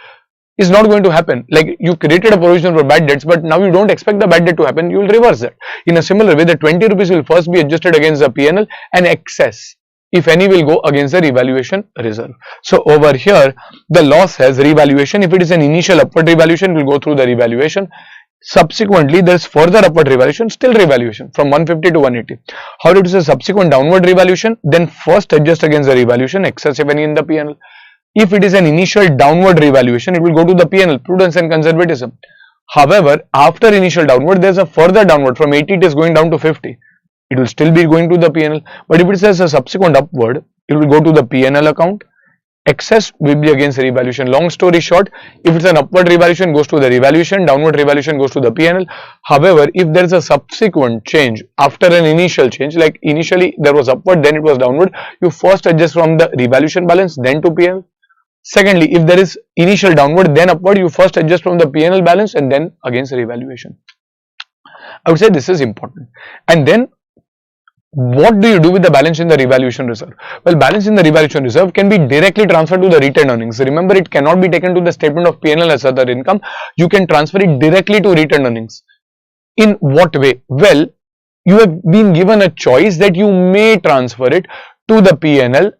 is not going to happen. Like you created a provision for bad debts, but now you don't expect the bad debt to happen, you will reverse that. In a similar way, the 20 rupees will first be adjusted against the P&L and excess, if any, will go against the revaluation reserve. So over here, the loss has revaluation. If it is an initial upward revaluation, it will go through the revaluation. Subsequently, there is further upward revaluation, still revaluation from 150 to 180. How it is a subsequent downward revaluation, then first adjust against the revaluation, excess if any in the P&L. If it is an initial downward revaluation, it will go to the P&L, prudence and conservatism. However, after initial downward, there is a further downward, from 80 it is going down to 50. It will still be going to the P&L. But if it says a subsequent upward, it will go to the P&L account. excess will be against the revaluation. Long story short, if it's an upward revaluation, goes to the revaluation, downward revaluation goes to the P&L. However, if there is a subsequent change after an initial change, like initially there was upward, then it was downward, you first adjust from the revaluation balance, then to P&L. Secondly, if there is initial downward, then upward, you first adjust from the P&L balance and then against the revaluation. I would say this is important. And then what do you do with the balance in the revaluation reserve? Well, balance in the revaluation reserve can be directly transferred to the retained earnings. Remember, it cannot be taken to the statement of P&L as other income. You can transfer it directly to retained earnings. In what way? Well, you have been given a choice that you may transfer it to the P&L,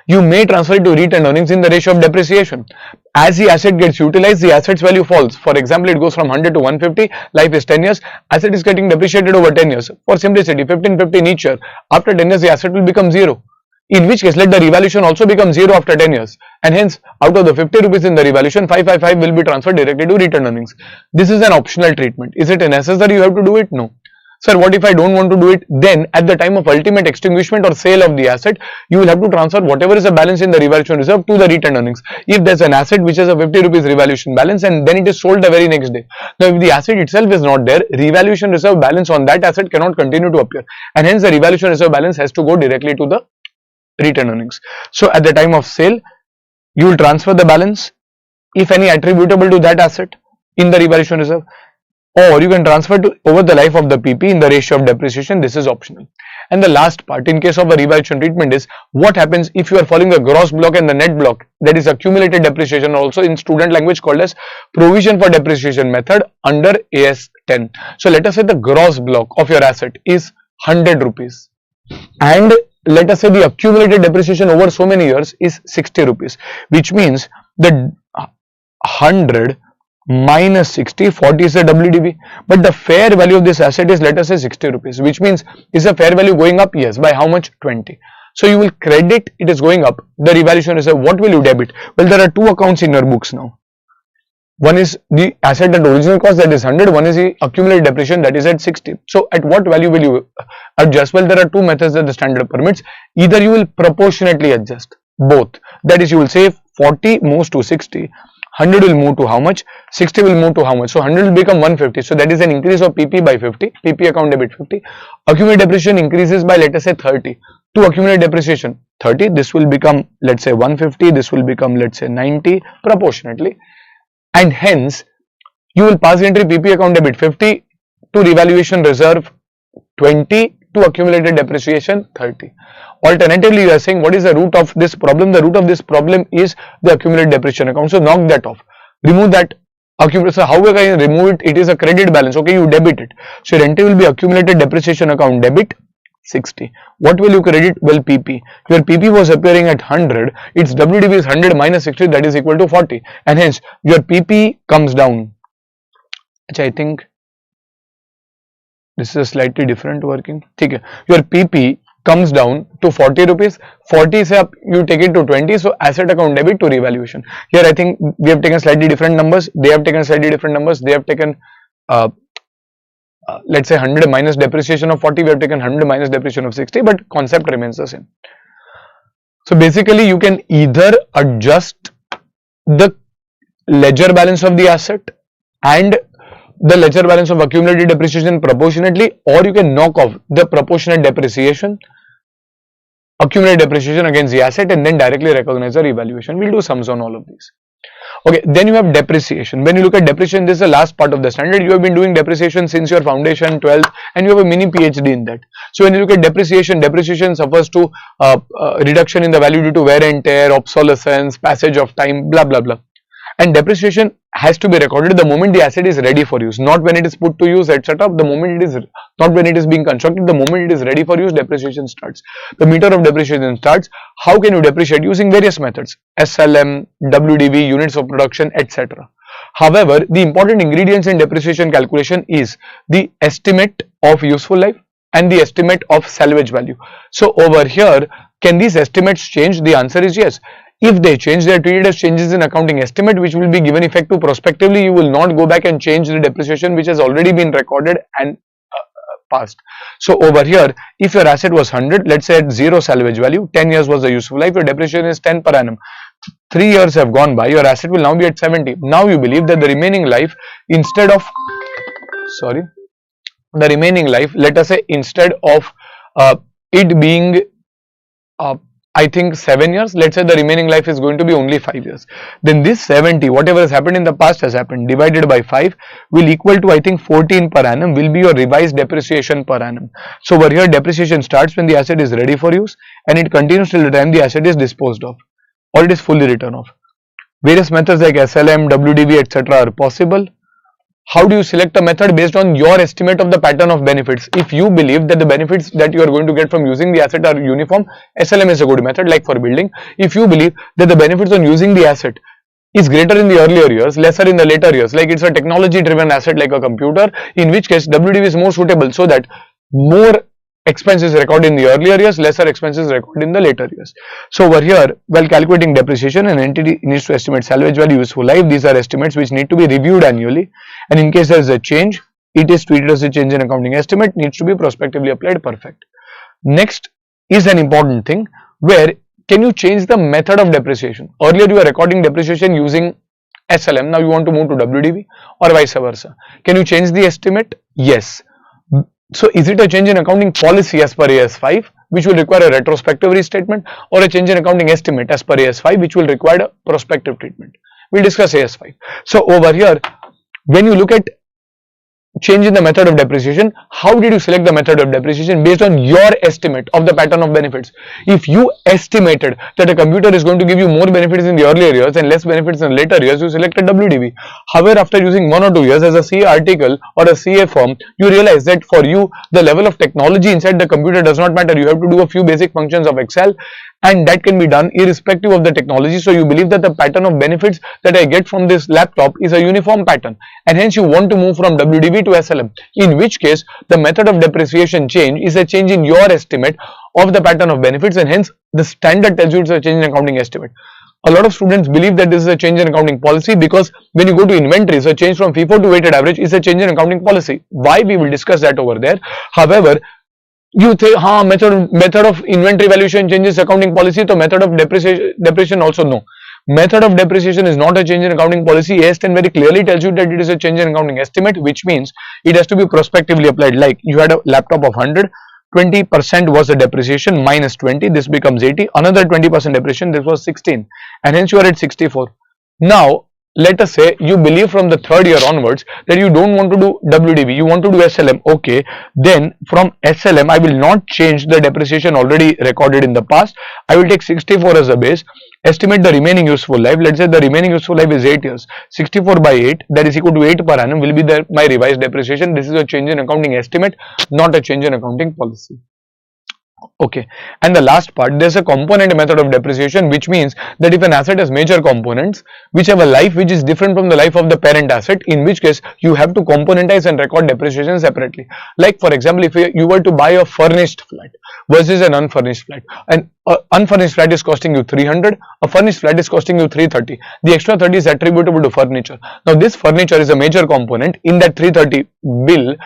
you may transfer it to retained earnings in the ratio of depreciation. As the asset gets utilized, the asset's value falls. For example, it goes from 100 to 150, life is 10 years, asset is getting depreciated over 10 years. For simplicity, 15 in each year. After 10 years, the asset will become 0. In which case, let the revaluation also become 0 after 10 years. And hence, out of the 50 rupees in the revaluation, 555 will be transferred directly to retained earnings. This is an optional treatment. Is it necessary you have to do it? No. Sir, what if I don't want to do it? Then at the time of ultimate extinguishment or sale of the asset, you will have to transfer whatever is the balance in the revaluation reserve to the retained earnings. If there's an asset which has a 50 rupees revaluation balance and then it is sold the very next day. Now, if the asset itself is not there, revaluation reserve balance on that asset cannot continue to appear. And hence the revaluation reserve balance has to go directly to the retained earnings. So at the time of sale, you will transfer the balance, if any, attributable to that asset in the revaluation reserve. Or you can transfer to over the life of the PP in the ratio of depreciation. This is optional. And the last part in case of a revaluation treatment is what happens if you are following the gross block and the net block, that is accumulated depreciation, also in student language called as provision for depreciation method under AS 10. So let us say the gross block of your asset is 100 rupees and let us say the accumulated depreciation over so many years is 60 rupees, which means the 100 minus 60, 40 is the WDV, but the fair value of this asset is, let us say, 60 rupees, which means is the fair value going up? Yes. By how much? 20. So you will credit, it is going up, the revaluation reserve. What will you debit? Well, there are two accounts in your books now. One is the asset at original cost, that is 100, one is the accumulated depreciation, that is at 60. So at what value will you adjust? Well, there are two methods that the standard permits. Either you will proportionately adjust both, that is you will say 40 moves to 60, 100 will move to how much? 60 will move to how much? So 100 will become 150. So that is an increase of PP by 50. PP account debit 50. Accumulated depreciation increases by, let us say, 30. To accumulated depreciation 30, this will become, let's say, 150. This will become, let's say, 90 proportionately. And hence, you will pass the entry PP account debit 50 to revaluation reserve 20 to accumulated depreciation 30. Alternatively, you are saying what is the root of this problem? The root of this problem is the accumulated depreciation account. So knock that off. Remove that accumulated. So how can you remove it? It is a credit balance. Okay, you debit it. So your entry will be accumulated depreciation account debit 60. What will you credit? Well, PP. Your PP was appearing at 100. Its WDV is 100 minus 60, that is equal to 40. And hence your PP comes down. Which I think this is a slightly different working. Okay. Your PP comes down to 40 rupees. 40 say up, you take it to 20. So asset account debit to revaluation. Here I think we have taken slightly different numbers. They have taken slightly different numbers. They have taken let's say 100 minus depreciation of 40. We have taken 100 minus depreciation of 60, but concept remains the same. So basically you can either adjust the ledger balance of the asset and the ledger balance of accumulated depreciation proportionately, or you can knock off the proportionate depreciation, accumulated depreciation against the asset, and then directly recognize the revaluation. We'll do sums on all of these. Okay, then you have depreciation. When you look at depreciation, this is the last part of the standard. You have been doing depreciation since your foundation 12th and you have a mini PhD in that. So when you look at depreciation, depreciation suffers to reduction in the value due to wear and tear, obsolescence, passage of time, blah blah blah. And depreciation has to be recorded the moment the asset is ready for use, not when it is put to use, etc. The moment it is, not when it is being constructed, the moment it is ready for use, depreciation starts. The meter of depreciation starts. How can you depreciate? Using various methods, SLM, WDV, units of production, etc. However, the important ingredients in depreciation calculation is the estimate of useful life and the estimate of salvage value. So over here, can these estimates change? The answer is yes. If they change, they are treated as changes in accounting estimate, which will be given effect to prospectively. You will not go back and change the depreciation which has already been recorded and past. So over here, if your asset was 100, let's say at 0 salvage value, 10 years was the useful life, your depreciation is 10 per annum. 3 years have gone by, your asset will now be at 70. Now you believe that the remaining life, instead of, let us say instead of it being I think 7 years, let's say the remaining life is going to be only 5 years. Then this 70, whatever has happened in the past has happened, divided by 5 will equal to, I think, 14 per annum will be your revised depreciation per annum. So over here, depreciation starts when the asset is ready for use and it continues till the time the asset is disposed of or it is fully written off. Various methods like SLM, WDV, etc. are possible. How do you select a method? Based on your estimate of the pattern of benefits. If you believe that the benefits that you are going to get from using the asset are uniform, SLM is a good method, like for building. If you believe that the benefits on using the asset is greater in the earlier years, lesser in the later years, like it's a technology driven asset like a computer, in which case WDV is more suitable, so that more expenses recorded in the earlier years, lesser expenses recorded in the later years. So over here, while calculating depreciation, an entity needs to estimate salvage value, useful life. These are estimates which need to be reviewed annually, and in case there is a change, it is treated as a change in accounting estimate, needs to be prospectively applied. Perfect. Next is an important thing, where can you change the method of depreciation? Earlier you were recording depreciation using SLM, now you want to move to WDV, or vice versa. Can you change the estimate? Yes. So is it a change in accounting policy as per AS5, which will require a retrospective restatement, or a change in accounting estimate as per AS5, which will require a prospective treatment? We'll discuss AS5. So over here, when you look at change in the method of depreciation, how did you select the method of depreciation? Based on your estimate of the pattern of benefits. If you estimated that a computer is going to give you more benefits in the earlier years and less benefits in later years, you selected WDV. However, after using 1 or 2 years as a CA article or a CA firm, you realize that for you, the level of technology inside the computer does not matter. You have to do a few basic functions of Excel, and that can be done irrespective of the technology. So you believe that the pattern of benefits that I get from this laptop is a uniform pattern, and hence you want to move from WDV to SLM, in which case the method of depreciation change is a change in your estimate of the pattern of benefits, and hence the standard tells you it's a change in accounting estimate. A lot of students believe that this is a change in accounting policy, because when you go to inventories, a change from FIFO to weighted average is a change in accounting policy. Why? We will discuss that over there. However, you think, method of inventory valuation changes accounting policy, so method of depreciation also no. Method of depreciation is not a change in accounting policy. AS10 very clearly tells you that it is a change in accounting estimate, which means it has to be prospectively applied. Like you had a laptop of 100, 20% was the depreciation, minus 20, this becomes 80, another 20% depreciation, this was 16, and hence you are at 64. Now, let us say you believe from the third year onwards that you don't want to do WDV, you want to do SLM. Okay, then from SLM I will not change the depreciation already recorded in the past. I will take 64 as a base, estimate the remaining useful life. Let's say the remaining useful life is 8 years. 64 by 8, that is equal to 8 per annum, will be my revised depreciation. This is a change in accounting estimate, not a change in accounting policy. Okay, and the last part, there's a component method of depreciation, which means that if an asset has major components which have a life which is different from the life of the parent asset, in which case you have to componentize and record depreciation separately. Like for example, if you were to buy a furnished flat versus an unfurnished flat, an unfurnished flat is costing you 300, a furnished flat is costing you 330. The extra 30 is attributable to furniture. Now this furniture is a major component in that 330 bill,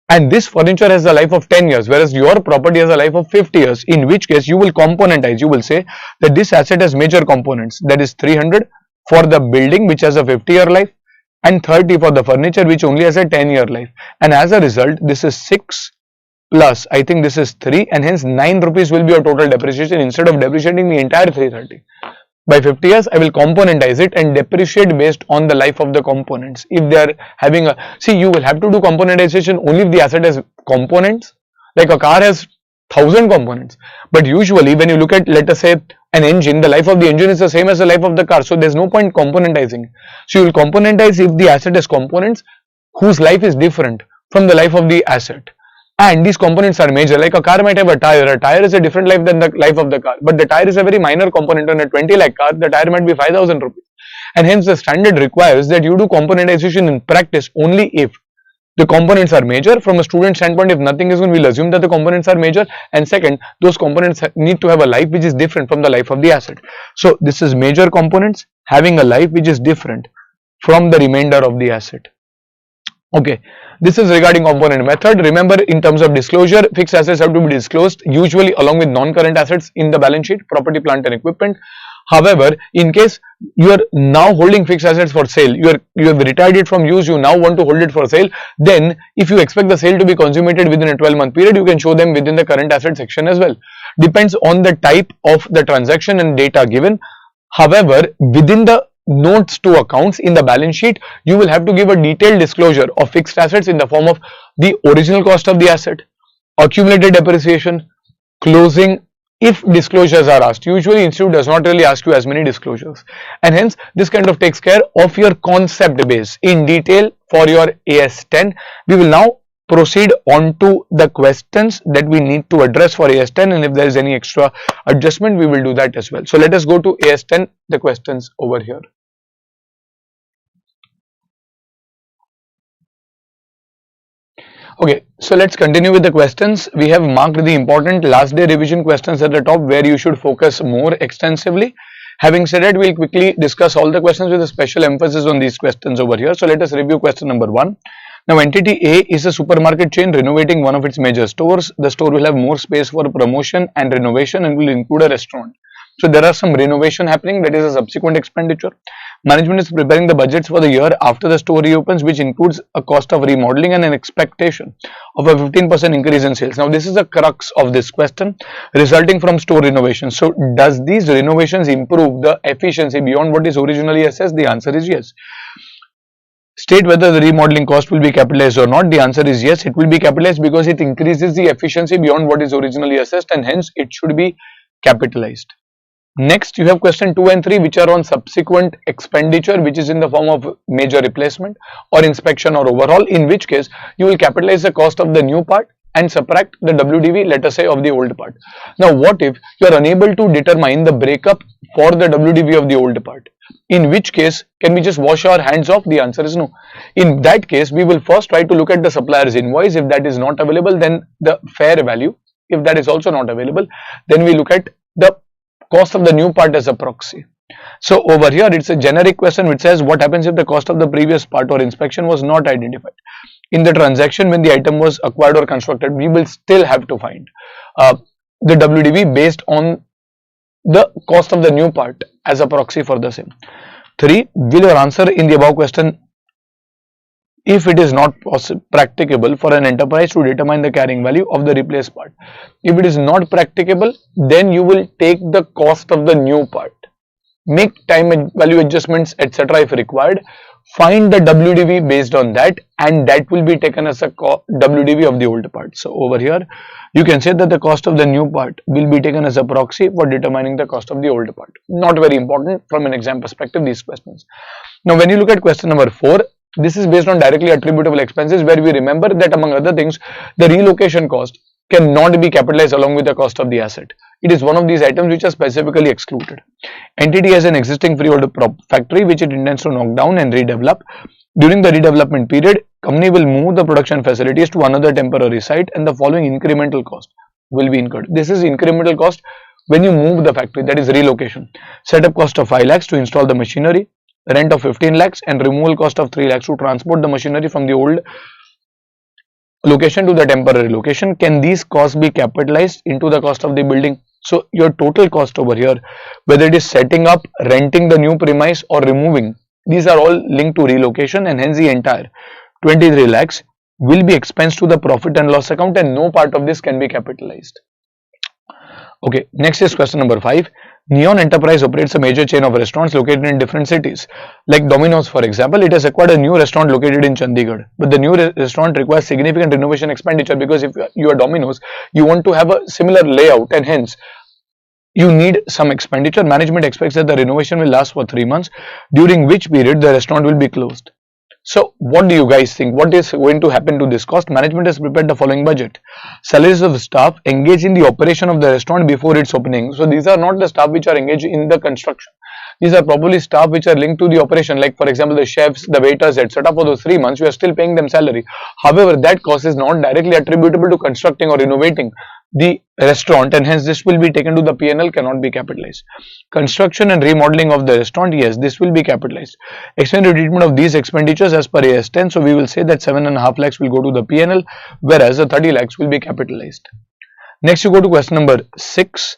and this furniture has a life of 10 years, whereas your property has a life of 50 years, in which case you will componentize. You will say that this asset has major components, that is 300 for the building which has a 50-year life, and 30 for the furniture which only has a 10-year life, and as a result this is 6 plus, I think this is 3, and hence 9 rupees will be your total depreciation instead of depreciating the entire 330. By 50 years, I will componentize it and depreciate based on the life of the components. If they are having a, see, you will have to do componentization only if the asset has components. Like a car has 1000 components, but usually when you look at, let us say, an engine, the life of the engine is the same as the life of the car, so there's no point componentizing. So you will componentize if the asset has components whose life is different from the life of the asset. And these components are major. Like a car might have a tire is a different life than the life of the car, but the tire is a very minor component. On a 20 lakh car, the tire might be 5,000 rupees, and hence the standard requires that you do componentization in practice only if the components are major. From a student standpoint, if nothing is going, we'll assume that the components are major, and second, those components need to have a life which is different from the life of the asset. So this is major components having a life which is different from the remainder of the asset. Okay, this is regarding component method. Remember, in terms of disclosure, fixed assets have to be disclosed usually along with non-current assets in the balance sheet, property, plant and equipment. However, in case you are now holding fixed assets for sale, you have retired it from use, you now want to hold it for sale, then if you expect the sale to be consummated within a 12-month period, you can show them within the current asset section as well. Depends on the type of the transaction and data given. However, within the notes to accounts in the balance sheet, you will have to give a detailed disclosure of fixed assets in the form of the original cost of the asset, accumulated depreciation, closing, if disclosures are asked. Usually institute does not really ask you as many disclosures, and hence this kind of takes care of your concept base in detail for your AS10. We will now proceed on to the questions that we need to address for AS10, and if there is any extra adjustment we will do that as well. So let us go to AS10, the questions over here. Okay, so let's continue with the questions. We have marked the important last day revision questions at the top where you should focus more extensively. Having said that, we'll quickly discuss all the questions with a special emphasis on these questions over here. So let us review question number 1. Now, entity A is a supermarket chain renovating one of its major stores. The store will have more space for promotion and renovation and will include a restaurant. So there are some renovation happening, that is a subsequent expenditure. Management is preparing the budgets for the year after the store reopens, which includes a cost of remodeling and an expectation of a 15% increase in sales. Now this is the crux of this question, resulting from store renovation. So does these renovations improve the efficiency beyond what is originally assessed? The answer is yes. State whether the remodeling cost will be capitalized or not. The answer is yes, it will be capitalized because it increases the efficiency beyond what is originally assessed, and hence it should be capitalized. Next, you have question 2 and 3, which are on subsequent expenditure, which is in the form of major replacement or inspection or overhaul, in which case you will capitalize the cost of the new part and subtract the WDV, let us say, of the old part. Now, what if you are unable to determine the breakup for the WDV of the old part? In which case, can we just wash our hands off? The answer is no. In that case, we will first try to look at the supplier's invoice. If that is not available, then the fair value. If that is also not available, then we look at the cost of the new part as a proxy. So over here it's a generic question which says what happens if the cost of the previous part or inspection was not identified. In the transaction when the item was acquired or constructed, we will still have to find the WDV based on the cost of the new part as a proxy for the same. 3. Will your answer in the above question if it is not practicable for an enterprise to determine the carrying value of the replaced part? If it is not practicable, then you will take the cost of the new part, make time and value adjustments, etc. if required, find the WDV based on that, and that will be taken as a WDV of the old part. So over here you can say that the cost of the new part will be taken as a proxy for determining the cost of the old part. Not very important from an exam perspective, these questions. Now when you look at question number 4, this is based on directly attributable expenses, where we remember that among other things the relocation cost cannot be capitalized along with the cost of the asset. It is one of these items which are specifically excluded. Entity has an existing freehold factory which it intends to knock down and redevelop. During the redevelopment period, company will move the production facilities to another temporary site, and the following incremental cost will be incurred. This is incremental cost when you move the factory, that is relocation. Setup cost of 5 lakhs to install the machinery, rent of 15 lakhs and removal cost of 3 lakhs to transport the machinery from the old location to the temporary location. Can these costs be capitalized into the cost of the building? So your total cost over here, whether it is setting up, renting the new premise or removing, these are all linked to relocation, and hence the entire 23 lakhs will be expensed to the profit and loss account, and no part of this can be capitalized. Okay, next is question number 5. Neon Enterprise operates a major chain of restaurants located in different cities. Like Domino's, for example, it has acquired a new restaurant located in Chandigarh. But the new restaurant requires significant renovation expenditure, because if you are Domino's, you want to have a similar layout, and hence you need some expenditure. Management expects that the renovation will last for 3 months, during which period the restaurant will be closed. So what do you guys think? What is going to happen to this cost? Management has prepared the following budget. Salaries of staff engaged in the operation of the restaurant before its opening. So these are not the staff which are engaged in the construction. These are probably staff which are linked to the operation, like for example the chefs, the waiters, etc. For those 3 months you are still paying them salary. However, that cost is not directly attributable to constructing or renovating the restaurant, and hence this will be taken to the P&L, cannot be capitalized. Construction and remodeling of the restaurant, yes, this will be capitalized. Explain the treatment of these expenditures as per AS 10. So we will say that 7.5 lakhs will go to the P&L, whereas the 30 lakhs will be capitalized. Next, you go to question number 6.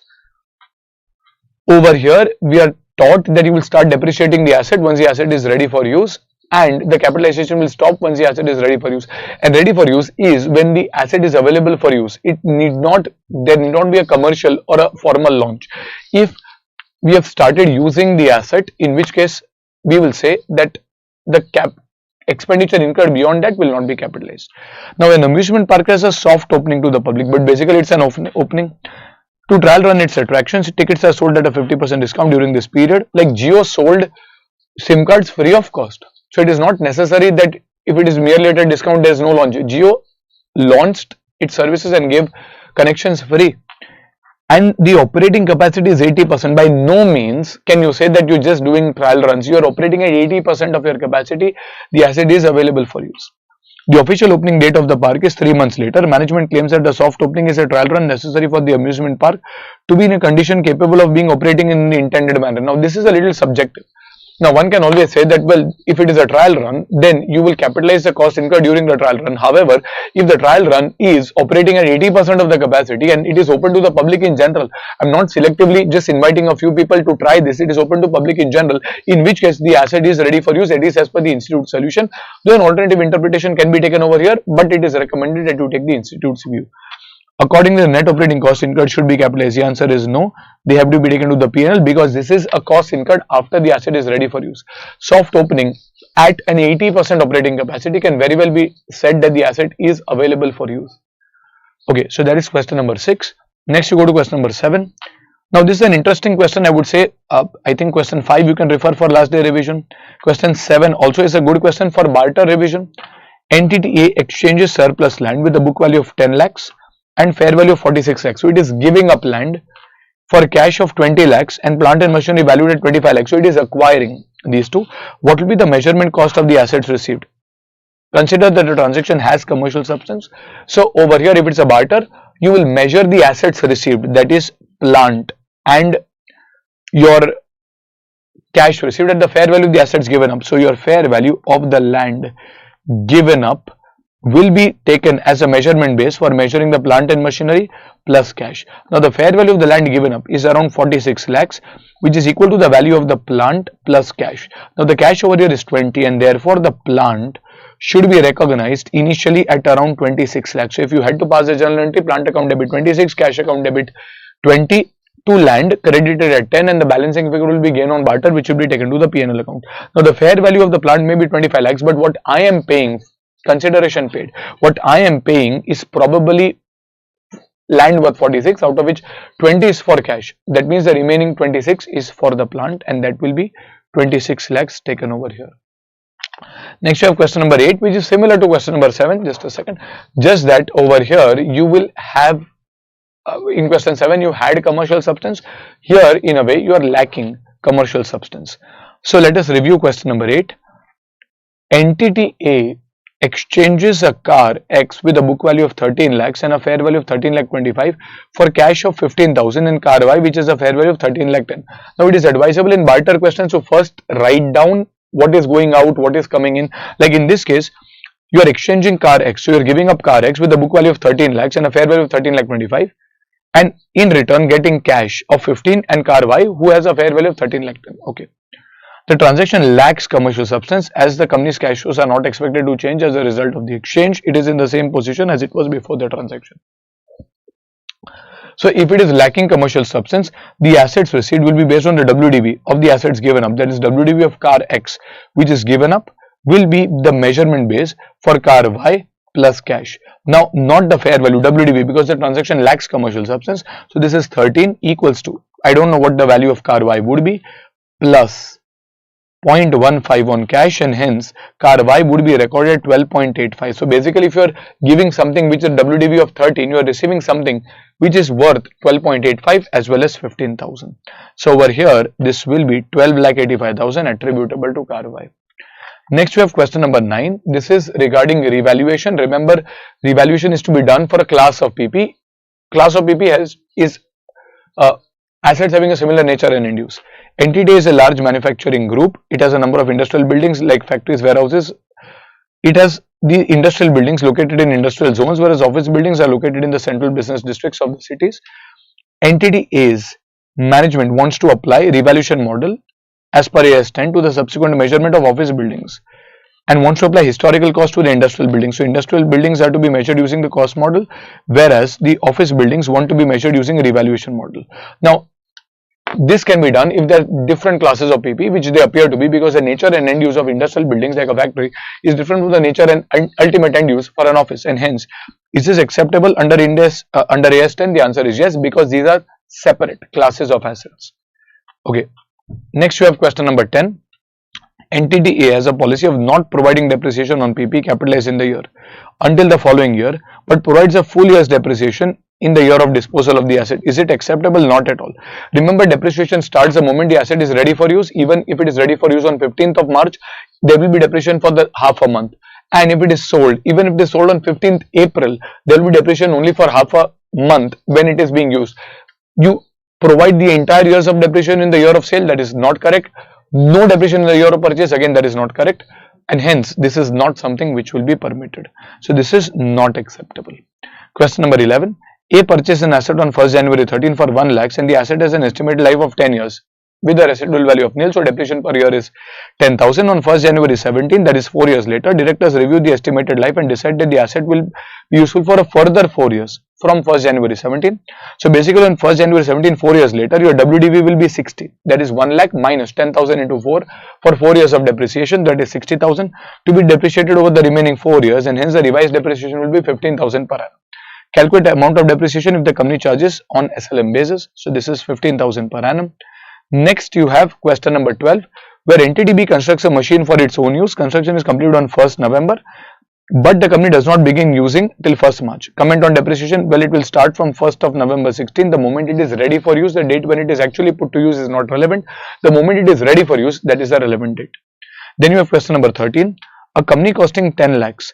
Over here, we are taught that you will start depreciating the asset once the asset is ready for use, and the capitalization will stop once the asset is ready for use. And ready for use is when the asset is available for use. There need not be a commercial or a formal launch. If we have started using the asset, in which case we will say that the expenditure incurred beyond that will not be capitalized. Now, an amusement park has a soft opening to the public, but basically it's an opening. To trial run its attractions, tickets are sold at a 50% discount during this period. Like Jio sold SIM cards free of cost. So it is not necessary that if it is merely at a discount, there is no launch. Jio launched its services and gave connections free. And the operating capacity is 80%. By no means can you say that you're just doing trial runs. You are operating at 80% of your capacity. The asset is available for use. The official opening date of the park is 3 months later. Management claims that the soft opening is a trial run necessary for the amusement park to be in a condition capable of being operating in the intended manner. Now, this is a little subjective. Now, one can always say that, well, if it is a trial run, then you will capitalize the cost incurred during the trial run. However, if the trial run is operating at 80% of the capacity and it is open to the public in general, I'm not selectively just inviting a few people to try this, it is open to public in general, in which case the asset is ready for use, at least as per the institute solution. Though an alternative interpretation can be taken over here, but it is recommended that you take the institute's view. Accordingly, the net operating cost incurred should be capitalized. The answer is no. They have to be taken to the P&L because this is a cost incurred after the asset is ready for use. Soft opening at an 80% operating capacity can very well be said that the asset is available for use. Okay, so that is question number 6. Next, you go to question number 7. Now, this is an interesting question. I would say, I think question 5 you can refer for last day revision. Question 7 also is a good question for barter revision. Entity A exchanges surplus land with a book value of 10 lakhs. And fair value of 46 lakhs. So it is giving up land for cash of 20 lakhs and plant and machinery valued at 25 lakhs. So it is acquiring these two. What will be the measurement cost of the assets received? Consider that the transaction has commercial substance. So over here, if it's a barter, you will measure the assets received, that is plant and your cash received at the fair value of the assets given up. So your fair value of the land given up will be taken as a measurement base for measuring the plant and machinery plus cash. Now, the fair value of the land given up is around 46 lakhs, which is equal to the value of the plant plus cash. Now, the cash over here is 20 and therefore the plant should be recognized initially at around 26 lakhs. So, if you had to pass a journal entry, plant account debit 26, cash account debit 20, to land credited at 10, and the balancing figure will be gain on barter, which will be taken to the P&L account. Now, the fair value of the plant may be 25 lakhs, but what I am paying, consideration paid, what I am paying is probably land worth 46, out of which 20 is for cash. That means the remaining 26 is for the plant, and that will be 26 lakhs taken over here. Next, you have question number 8, which is similar to question number 7. Just a second. Just that over here you will have in question 7 you had commercial substance. Here in a way you are lacking commercial substance. So let us review question number 8. Entity A exchanges a car X with a book value of 13 lakhs and a fair value of 13 lakh 25 for cash of 15,000 in car Y, which is a fair value of 13 lakh 10. Now it is advisable in barter questions to first write down what is going out, what is coming in. Like in this case, you are exchanging car X, so you are giving up car X with a book value of 13 lakhs and a fair value of 13 lakh 25, and in return getting cash of 15 and car Y who has a fair value of 13 lakh 10. Okay. The transaction lacks commercial substance as the company's cash flows are not expected to change as a result of the exchange. It is in the same position as it was before the transaction. So if it is lacking commercial substance, the assets received will be based on the WDV of the assets given up. That is WDV of car X, which is given up, will be the measurement base for car Y plus cash. Now, not the fair value WDV, because the transaction lacks commercial substance. So this is 13 equals to, I don't know what the value of car Y would be, plus 0.15 on cash, and hence car Y would be recorded 12.85. So basically, if you are giving something which is WDV of 13, you are receiving something which is worth 12.85 as well as 15,000. So over here, this will be 12,85,000 attributable to car Y. Next, we have question number 9. This is regarding revaluation. Remember, revaluation is to be done for a class of PP. class of PP is assets having a similar nature and end use. Entity is a large manufacturing group. It has a number of industrial buildings like factories, warehouses. It has the industrial buildings located in industrial zones, whereas office buildings are located in the central business districts of the cities. Entity A's management wants to apply revaluation model as per AS 10 to the subsequent measurement of office buildings and wants to apply historical cost to the industrial buildings. So industrial buildings are to be measured using the cost model, whereas the office buildings want to be measured using a revaluation model. Now, this can be done if there are different classes of PP, which they appear to be, because the nature and end use of industrial buildings like a factory is different from the nature and ultimate end use for an office, and hence, is this acceptable under under AS 10? The answer is yes, because these are separate classes of assets. Okay, next you have question number 10. Entity A has a policy of not providing depreciation on PP capitalized in the year until the following year, but provides a full year's depreciation in the year of disposal of the asset. Is it acceptable? Not at all. Remember, depreciation starts the moment the asset is ready for use. Even if it is ready for use on 15th of March, there will be depreciation for the half a month. And if it is sold, even if it is sold on 15th April, there will be depreciation only for half a month when it is being used. You provide the entire years of depreciation in the year of sale, that is not correct. No depreciation in the year of purchase, again that is not correct, and hence this is not something which will be permitted. So this is not acceptable. Question number 11. A purchased an asset on 1st January 13 for 1 lakhs and the asset has an estimated life of 10 years with a residual value of nil. So depreciation per year is 10,000. On 1st January 17, that is 4 years later, directors reviewed the estimated life and decided that the asset will be useful for a further 4 years from 1st January 17. So basically on 1st January 17, 4 years later, your WDV will be 60. That is 1 lakh minus 10,000 into 4 for 4 years of depreciation, that is 60,000 to be depreciated over the remaining 4 years, and hence the revised depreciation will be 15,000 per annum. Calculate the amount of depreciation if the company charges on SLM basis. So this is 15,000 per annum. Next you have question number 12, where entity B constructs a machine for its own use. Construction is completed on 1st November, but the company does not begin using till 1st March. Comment on depreciation. Well, it will start from 1st of November 16. The moment it is ready for use, the date when it is actually put to use is not relevant. The moment it is ready for use, that is the relevant date. Then you have question number 13. A company costing 10 lakhs.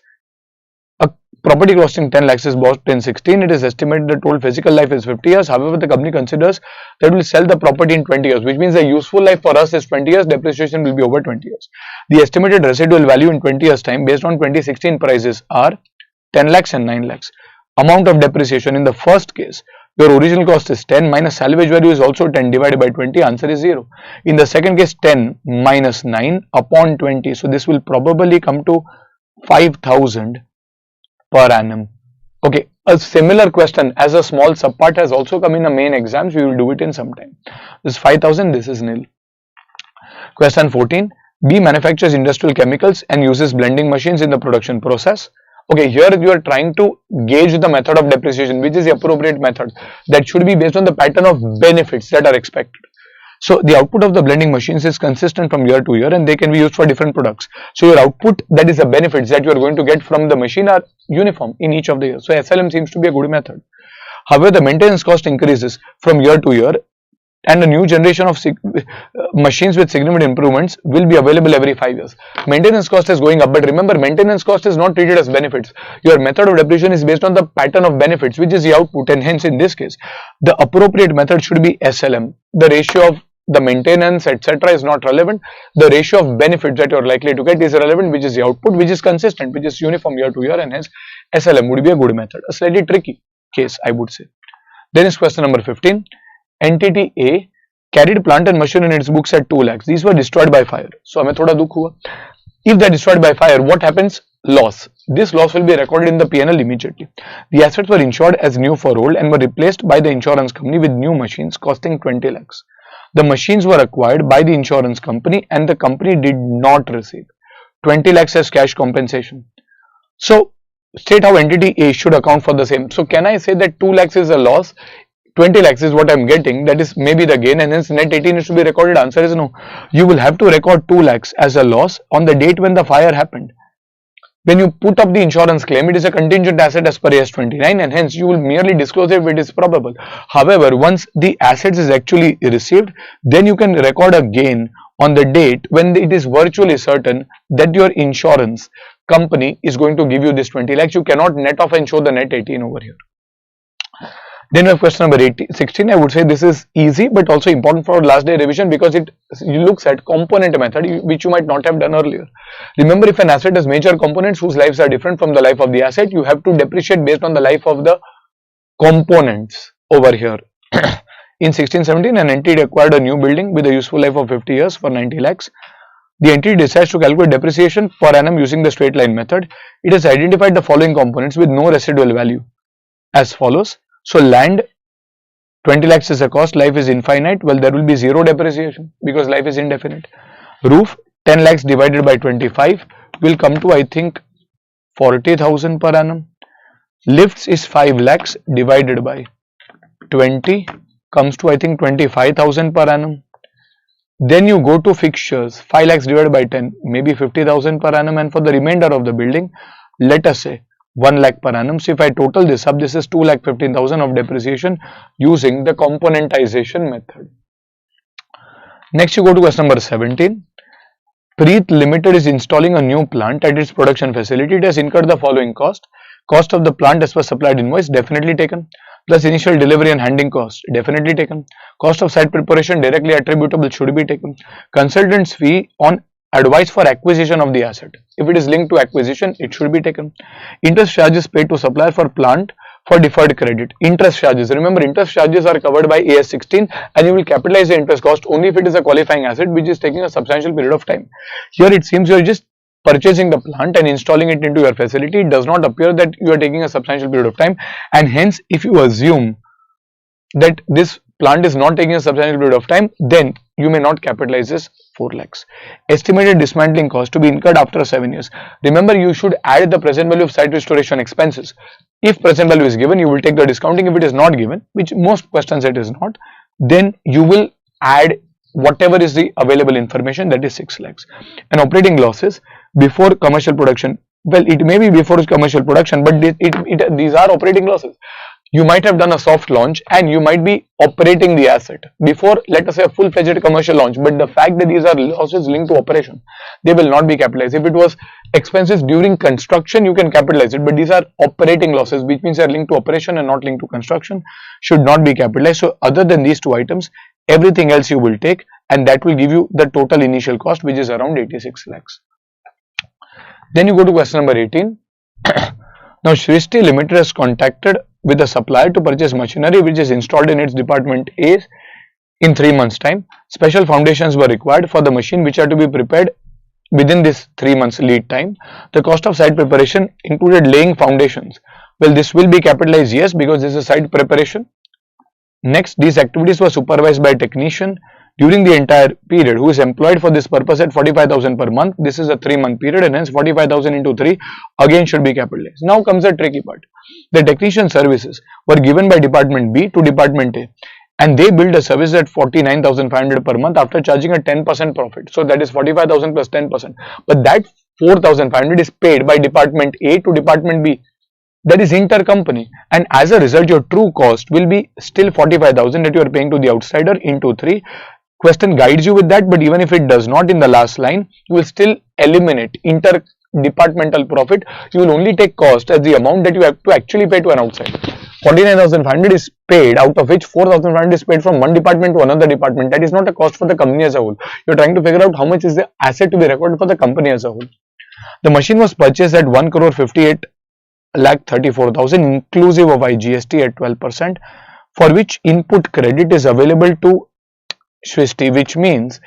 A property costing 10 lakhs is bought in 16. It is estimated the total physical life is 50 years. However, the company considers that it will sell the property in 20 years, which means the useful life for us is 20 years. Depreciation will be over 20 years. The estimated residual value in 20 years time based on 2016 prices are 10 lakhs and 9 lakhs. Amount of depreciation in the first case, your original cost is 10 minus salvage value is also 10 divided by 20, answer is 0. In the second case, 10 minus 9 upon 20. So this will probably come to 5,000 per annum. Okay, a similar question as a small subpart has also come in the main exams. We will do it in some time. This is 5,000, this is nil. Question 14. B manufactures industrial chemicals and uses blending machines in the production process. Okay, here you are trying to gauge the method of depreciation, which is the appropriate method. That should be based on the pattern of benefits that are expected. So the output of the blending machines is consistent from year to year and they can be used for different products. So your output, that is the benefits that you are going to get from the machine, are uniform in each of the years. So SLM seems to be a good method. However, the maintenance cost increases from year to year and a new generation of machines with significant improvements will be available every 5 years. Maintenance cost is going up, but remember, maintenance cost is not treated as benefits. Your method of depreciation is based on the pattern of benefits, which is the output, and hence in this case, the appropriate method should be SLM. The ratio of the maintenance, etc. is not relevant. The ratio of benefits that you are likely to get is relevant, which is the output, which is consistent, which is uniform year to year, and hence SLM would be a good method. A slightly tricky case, I would say. Then is question number 15. Entity A carried plant and machinery in its books at 2 lakhs. These were destroyed by fire. So, हमें थोड़ा दुख हुआ. If they are destroyed by fire, what happens? Loss. This loss will be recorded in the P&L immediately. The assets were insured as new for old and were replaced by the insurance company with new machines costing 20 lakhs. The machines were acquired by the insurance company and the company did not receive 20 lakhs as cash compensation. So, state how entity A should account for the same. So, can I say that 2 lakhs is a loss? 20 lakhs is what I am getting, that is maybe the gain, and hence net 18 is to be recorded? Answer is no. You will have to record 2 lakhs as a loss on the date when the fire happened. When you put up the insurance claim, it is a contingent asset as per AS 29 and hence you will merely disclose if it is probable. However, once the assets is actually received, then you can record a gain on the date when it is virtually certain that your insurance company is going to give you this 20 lakhs. You cannot net off and show the net 18 over here. Then we have question number 16. I would say this is easy but also important for last day revision because it looks at component method which you might not have done earlier. Remember, if an asset has major components whose lives are different from the life of the asset, you have to depreciate based on the life of the components over here. In 1617, an entity acquired a new building with a useful life of 50 years for 90 lakhs. The entity decides to calculate depreciation per annum using the straight line method. It has identified the following components with no residual value as follows. So land 20 lakhs is a cost, life is infinite, well there will be zero depreciation because life is indefinite. Roof 10 lakhs divided by 25 will come to I think 40,000 per annum. Lifts is 5 lakhs divided by 20 comes to I think 25,000 per annum. Then you go to fixtures, 5 lakhs divided by 10, maybe 50,000 per annum, and for the remainder of the building, let us say 1 lakh per annum. So if I total this up, this is 2,15,000 of depreciation using the componentization method. Next you go to question number 17. Preet Limited is installing a new plant at its production facility. It has incurred the following cost. Cost of the plant as per supplied invoice, definitely taken. Plus initial delivery and handling cost, definitely taken. Cost of site preparation directly attributable should be taken. Consultant's fee on advice for acquisition of the asset. If it is linked to acquisition, it should be taken. Interest charges paid to supplier for plant for deferred credit. Interest charges. Remember, interest charges are covered by AS 16 and you will capitalize the interest cost only if it is a qualifying asset which is taking a substantial period of time. Here it seems you are just purchasing the plant and installing it into your facility. It does not appear that you are taking a substantial period of time, and hence if you assume that this plant is not taking a substantial period of time, then you may not capitalize this 4 lakhs. Estimated dismantling cost to be incurred after 7 years. Remember, you should add the present value of site restoration expenses. If present value is given, you will take the discounting. If it is not given, which most questions it is not, then you will add whatever is the available information, that is 6 lakhs. And operating losses before commercial production. Well, it may be before commercial production, but these are operating losses. You might have done a soft launch and you might be operating the asset before, let us say, a full-fledged commercial launch, but the fact that these are losses linked to operation, they will not be capitalized. If it was expenses during construction, you can capitalize it, but these are operating losses, which means they are linked to operation and not linked to construction, should not be capitalized. So other than these two items, everything else you will take, and that will give you the total initial cost, which is around 86 lakhs. Then you go to question number 18. Now Shrishti Limited has contacted with the supplier to purchase machinery which is installed in its department A in 3 months time. Special foundations were required for the machine which are to be prepared within this 3 months lead time. The cost of site preparation included laying foundations. Well, this will be capitalized, yes, because this is site preparation. Next, these activities were supervised by a technician during the entire period who is employed for this purpose at 45,000 per month. This is a 3-month period and hence 45,000 into 3 again should be capitalized. Now comes the tricky part. The technician services were given by department B to department A and they billed a service at 49,500 per month after charging a 10% profit. So that is 45,000 plus 10%. But that 4,500 is paid by department A to department B. That is intercompany, and as a result your true cost will be still 45,000 that you are paying to the outsider into 3. Question guides you with that, but even if it does not, in the last line you will still eliminate interdepartmental profit. You will only take cost as the amount that you have to actually pay to an outsider. 49,500 is paid, out of which 4,500 is paid from one department to another department. That is not a cost for the company as a whole. You are trying to figure out how much is the asset to be recorded for the company as a whole. The machine was purchased at 1,58,34,000 inclusive of IGST at 12%, for which input credit is available to Shrishti, which means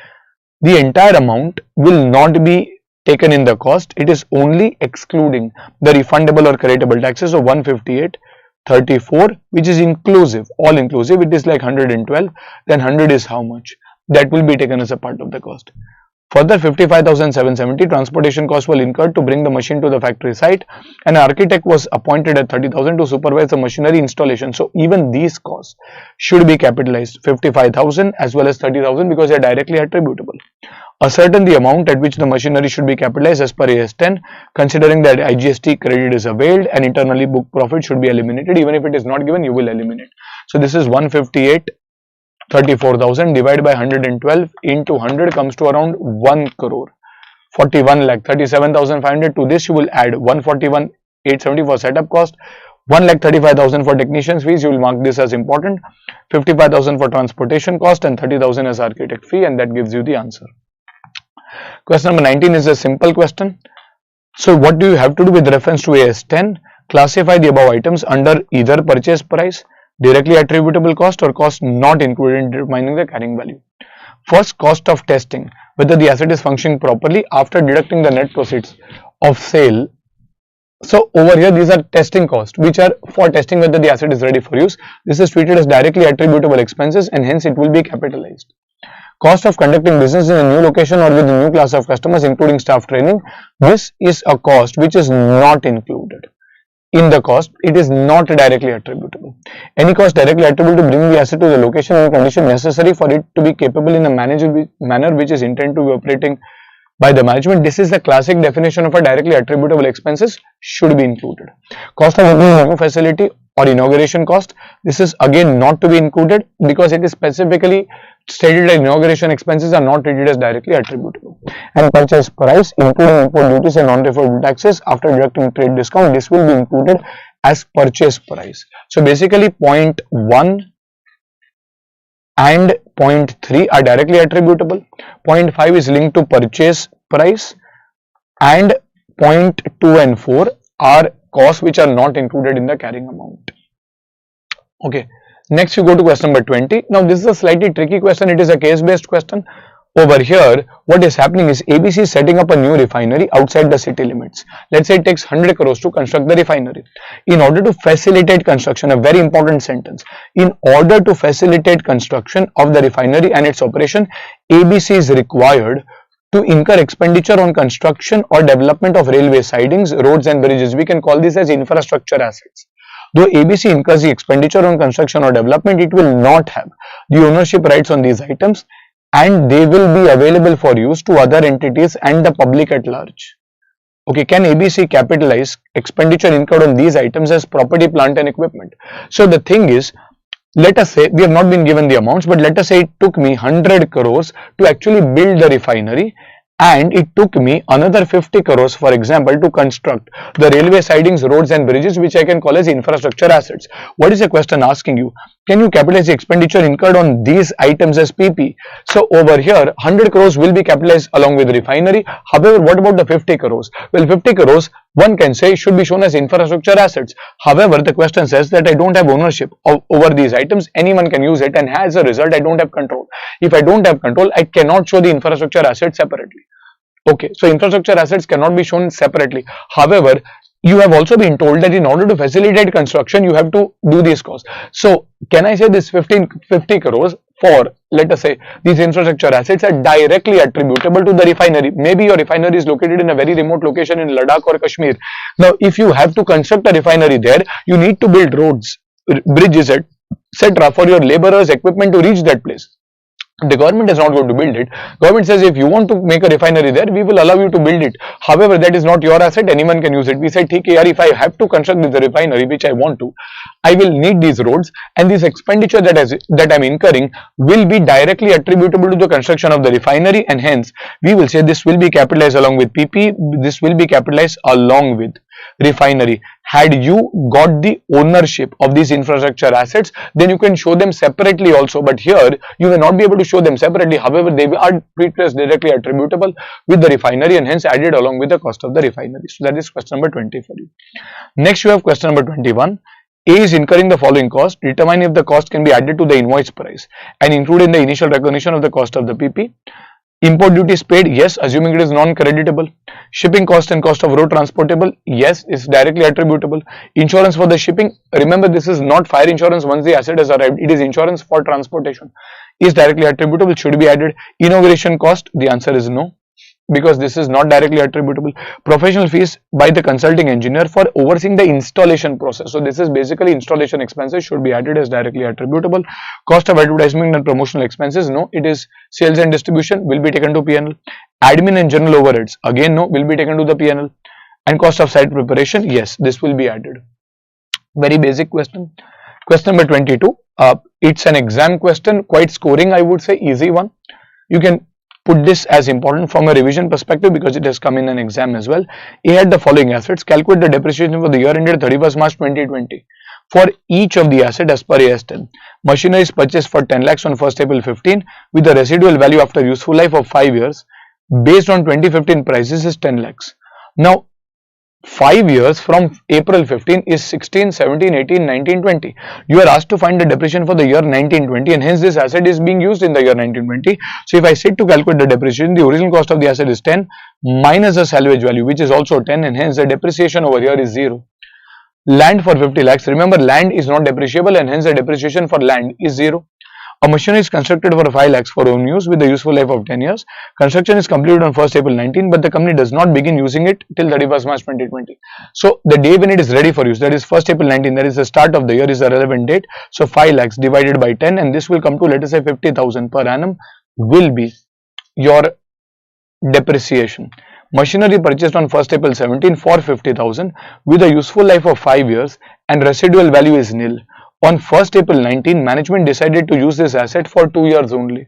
the entire amount will not be taken in the cost. It is only excluding the refundable or creditable taxes of 158.34, which is inclusive, all inclusive. It is like 112. Then 100 is how much? That will be taken as a part of the cost. Further, 55,770 transportation costs were incurred to bring the machine to the factory site, and an architect was appointed at 30,000 to supervise the machinery installation. So even these costs should be capitalized, 55,000 as well as 30,000, because they are directly attributable. Ascertain the amount at which the machinery should be capitalized as per AS 10, considering that IGST credit is availed and internally booked profit should be eliminated. Even if it is not given, you will eliminate. So this is 158.34,000 divided by 112 into 100 comes to around 1 crore 41 lakh 37,500. To this you will add 141,870 for setup cost, 1,35,000 for technician's fees, you will mark this as important. 55,000 for transportation cost and 30,000 as architect fee, and that gives you the answer. Question number 19 is a simple question. So what do you have to do with reference to AS 10? Classify the above items under either purchase price, directly attributable cost, or cost not included in determining the carrying value. First, cost of testing, whether the asset is functioning properly after deducting the net proceeds of sale. So over here, these are testing costs, which are for testing whether the asset is ready for use. This is treated as directly attributable expenses, and hence it will be capitalized. Cost of conducting business in a new location or with a new class of customers, including staff training. This is a cost which is not included in the cost. It is not directly attributable. Any cost directly attributable to bring the asset to the location and condition necessary for it to be capable in a manner which is intended to be operating by the management. This is the classic definition of a directly attributable expenses, should be included. Cost of opening a new facility or inauguration cost. This is again not to be included because it is specifically stated that inauguration expenses are not treated as directly attributable. And purchase price, including import duties and non-refundable taxes after deducting trade discount, this will be included as purchase price. So basically point 1 and point 3 are directly attributable. Point 5 is linked to purchase price, and point 2 and 4 are costs which are not included in the carrying amount. Okay. Next you go to question number 20. Now this is a slightly tricky question. It is a case based question. Over here, what is happening is ABC is setting up a new refinery outside the city limits. Let's say it takes 100 crores to construct the refinery. In order to facilitate construction, a very important sentence, in order to facilitate construction of the refinery and its operation, ABC is required to incur expenditure on construction or development of railway sidings, roads and bridges. We can call this as infrastructure assets. Though ABC incurs the expenditure on construction or development, it will not have the ownership rights on these items, and they will be available for use to other entities and the public at large. Okay, can ABC capitalize expenditure incurred on these items as property, plant and equipment? So the thing is, let us say, we have not been given the amounts, but let us say it took me 100 crores to actually build the refinery, and it took me another 50 crores, for example, to construct the railway sidings, roads and bridges, which I can call as infrastructure assets. What is the question asking you? Can you capitalize the expenditure incurred on these items as PP? So over here, 100 crores will be capitalized along with the refinery. However, what about the 50 crores? Well, 50 crores, one can say, should be shown as infrastructure assets. However, the question says that I don't have ownership over these items. Anyone can use it, and as a result, I don't have control. If I don't have control, I cannot show the infrastructure assets separately. Okay, so infrastructure assets cannot be shown separately. However, you have also been told that in order to facilitate construction, you have to do these costs. So, can I say this 50 crores for, let us say, these infrastructure assets are directly attributable to the refinery? Maybe your refinery is located in a very remote location in Ladakh or Kashmir. Now, if you have to construct a refinery there, you need to build roads, bridges, etc. for your laborers, equipment to reach that place. The government is not going to build it. Government says if you want to make a refinery there, we will allow you to build it. However, that is not your asset. Anyone can use it. We said, if I have to construct this refinery, which I want to, I will need these roads, and this expenditure that I am incurring will be directly attributable to the construction of the refinery, and hence we will say this will be capitalized along with PP. This will be capitalized along with refinery. Had you got the ownership of these infrastructure assets, then you can show them separately also, but here you may not be able to show them separately. However, they are treated as directly attributable with the refinery and hence added along with the cost of the refinery. So that is question number 20 for you. Next you have question number 21. A is incurring the following cost. Determine if the cost can be added to the invoice price and included in the initial recognition of the cost of the PP. Import duty is paid, yes, assuming it is non-creditable. Shipping cost and cost of road transportable, yes, is directly attributable. Insurance for the shipping, remember this is not fire insurance once the asset has arrived, it is insurance for transportation, is directly attributable, should be added. Inauguration cost, the answer is no, because this is not directly attributable. Professional fees by the consulting engineer for overseeing the installation process. So this is basically installation expenses, should be added as directly attributable. Cost of advertisement and promotional expenses, no, it is sales and distribution, will be taken to P&L. Admin and general overheads, again no, will be taken to the P&L. And cost of site preparation, yes, this will be added. Very basic question. Question number 22. It's an exam question, quite scoring, I would say, easy one. You can put this as important from a revision perspective because it has come in an exam as well. He had the following assets. Calculate the depreciation for the year ended 31st March 2020 for each of the asset as per AS10. Machinery is purchased for 10 lakhs on 1st April 15 with a residual value after useful life of 5 years based on 2015 prices is 10 lakhs. Now 5 years from April 15 is 16, 17, 18, 19, 20. You are asked to find the depreciation for the year 1920 and hence this asset is being used in the year 1920. So if I sit to calculate the depreciation, the original cost of the asset is 10 minus the salvage value which is also 10 and hence the depreciation over here is 0. Land for 50 lakhs. Remember land is not depreciable and hence the depreciation for land is 0. A machinery is constructed for 5 lakhs for own use with a useful life of 10 years. Construction is completed on 1st April 19 but the company does not begin using it till 31st March 2020. So the day when it is ready for use, that is 1st April 19, that is the start of the year, is the relevant date. So 5 lakhs divided by 10 and this will come to, let us say, 50,000 per annum will be your depreciation. Machinery purchased on 1st April 17 for 50,000 with a useful life of 5 years and residual value is nil. On 1st April 19, management decided to use this asset for 2 years only.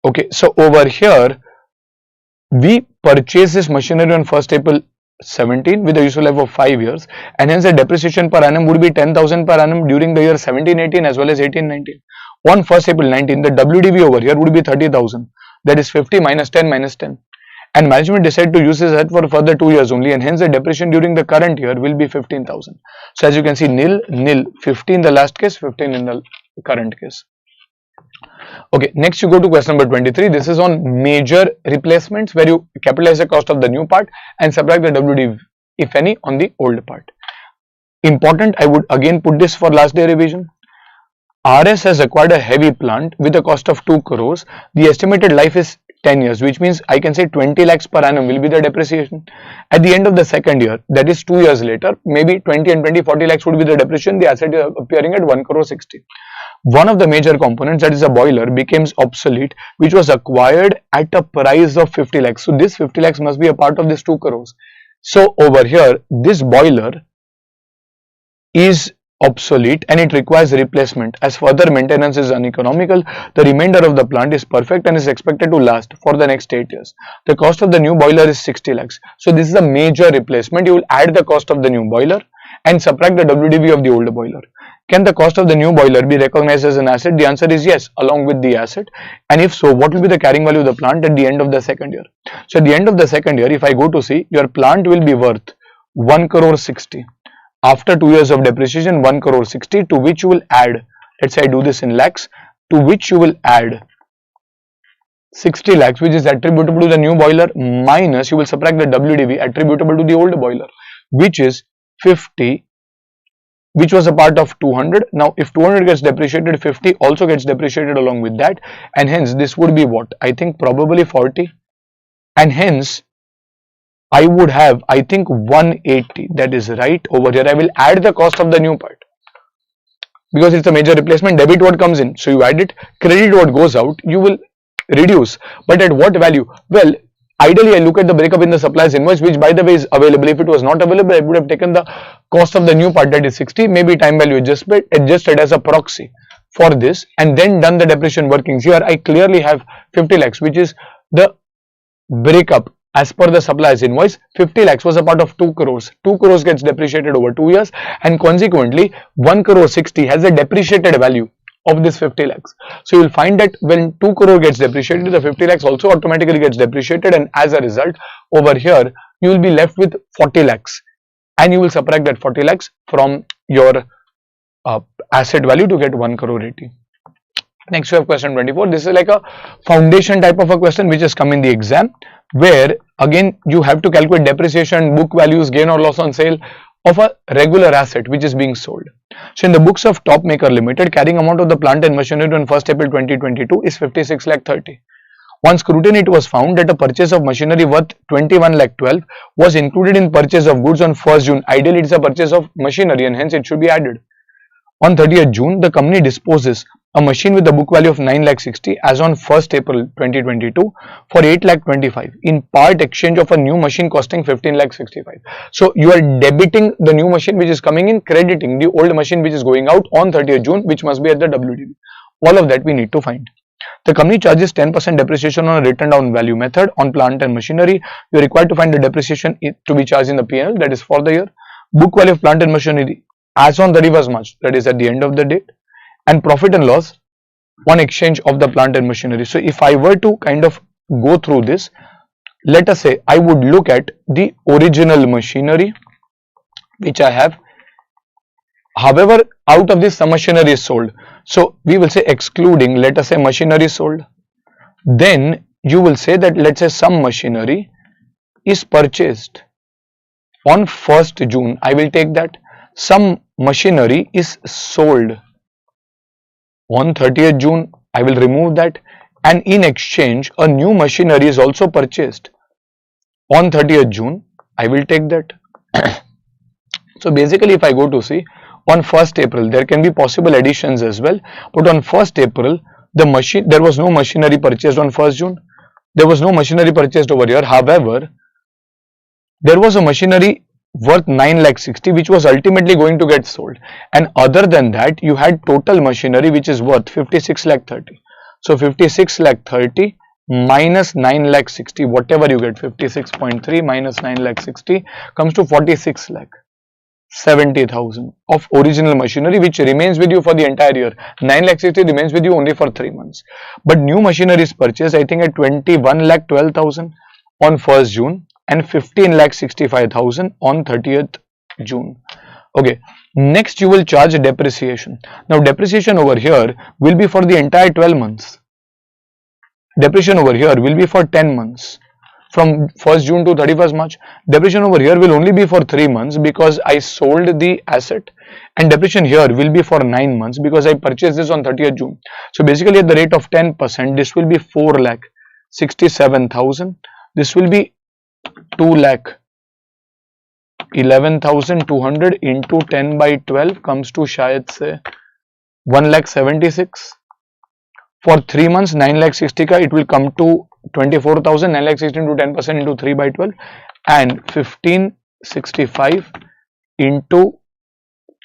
Okay, so over here, we purchase this machinery on 1st April 17 with a useful life of 5 years and hence the depreciation per annum would be 10,000 per annum during the year 17-18 as well as 18-19. On 1st April 19, the WDV over here would be 30,000, that is 50 minus 10 minus 10. And management decided to use this asset for further 2 years only and hence the depreciation during the current year will be 15,000. So as you can see, nil, nil, 15 in the last case, 15 in the current case. Okay, next you go to question number 23. This is on major replacements where you capitalize the cost of the new part and subtract the WDV, if any, on the old part. Important, I would again put this for last day revision. RS has acquired a heavy plant with a cost of 2 crores. The estimated life is 10 years, which means I can say 20 lakhs per annum will be the depreciation. At the end of the second year, that is 2 years later, maybe 20 and 20, 40 lakhs would be the depreciation. The asset is appearing at 1 crore 60. One of the major components, that is a boiler, becomes obsolete, which was acquired at a price of 50 lakhs. So this 50 lakhs must be a part of this 2 crores. So over here, this boiler is obsolete and it requires replacement as further maintenance is uneconomical. The remainder of the plant is perfect and is expected to last for the next 8 years. The cost of the new boiler is 60 lakhs. So this is a major replacement. You will add the cost of the new boiler and subtract the WDV of the older boiler. Can the cost of the new boiler be recognized as an asset? The answer is yes, along with the asset. And if so, what will be the carrying value of the plant at the end of the second year? So at the end of the second year, if I go to see, your plant will be worth 1 crore 60. After 2 years of depreciation, 1 crore 60, to which you will add, let's say I do this in lakhs, to which you will add 60 lakhs, which is attributable to the new boiler, minus you will subtract the WDV attributable to the old boiler, which is 50, which was a part of 200. Now if 200 gets depreciated, 50 also gets depreciated along with that, and hence this would be what? I think probably 40, and hence I would have, I think, 180. That is right. Over here I will add the cost of the new part because it's a major replacement. Debit what comes in, so you add it. Credit what goes out, you will reduce. But at what value? Well, ideally I look at the breakup in the suppliers invoice, which by the way is available. If it was not available, I would have taken the cost of the new part, that is 60, maybe time value adjusted as a proxy for this, and then done the depreciation workings. Here I clearly have 50 lakhs, which is the breakup. As per the supplier's invoice, 50 lakhs was a part of 2 crores. 2 crores gets depreciated over 2 years, and consequently 1 crore 60 has a depreciated value of this 50 lakhs. So you will find that when 2 crore gets depreciated, the 50 lakhs also automatically gets depreciated, and as a result over here you will be left with 40 lakhs and you will subtract that 40 lakhs from your asset value to get 1 crore 80. Next we have question 24. This is like a foundation type of a question which has come in the exam, where again you have to calculate depreciation, book values, gain or loss on sale of a regular asset which is being sold. So in the books of Topmaker Limited, carrying amount of the plant and machinery on 1st April 2022 is 56 lakh 30. On scrutiny, it was found that a purchase of machinery worth 21 lakh 12 was included in purchase of goods on 1st June. Ideally, it is a purchase of machinery and hence it should be added. On 30th June, the company disposes a machine with a book value of 9 lakh 60 as on 1st April 2022 for 8 lakh 25 in part exchange of a new machine costing 15 lakh 65. So you are debiting the new machine which is coming in, crediting the old machine which is going out on 30th June, which must be at the WDV. All of that we need to find. The company charges 10% depreciation on a written down value method on plant and machinery. You are required to find the depreciation to be charged in the P&L, that is for the year. Book value of plant and machinery as on 31st March, that is at the end of the date, and profit and loss on exchange of the plant and machinery. So if I were to kind of go through this, let us say I would look at the original machinery which I have. However, out of this some machinery is sold. So we will say excluding, let us say machinery sold. Then you will say that let's say some machinery is purchased on 1st June. I will take that. Some machinery is sold on 30th June. I will remove that. And in exchange, a new machinery is also purchased on 30th June. I will take that. So basically, if I go to see on 1st April, there can be possible additions as well. But on 1st April, there was no machinery purchased on 1st June. There was no machinery purchased over here. However, there was a machinery worth 9,60,000 which was ultimately going to get sold. And other than that, you had total machinery which is worth 56,30,000. So 56,30,000 minus 9,60,000, whatever you get, 56.3 minus 9,60,000 comes to 46,70,000 of original machinery which remains with you for the entire year. 9,60,000 remains with you only for 3 months. But new machinery is purchased, I think, at 21,12,000 on 1st June and 15,65,000 on 30th June. Okay, next you will charge depreciation. Now depreciation over here will be for the entire 12 months. Depreciation over here will be for 10 months. From 1st June to 31st March. Depreciation over here will only be for 3 months because I sold the asset, and depreciation here will be for 9 months because I purchased this on 30th June. So basically at the rate of 10%, this will be 4,67,000. This will be 2,11,200 into 10 by 12 comes to shayad se 1,76,000. For 3 months, 9,60,000 ka, it will come to 24,000. 9,60,000 into 10% into 3 by 12 and 1,565 into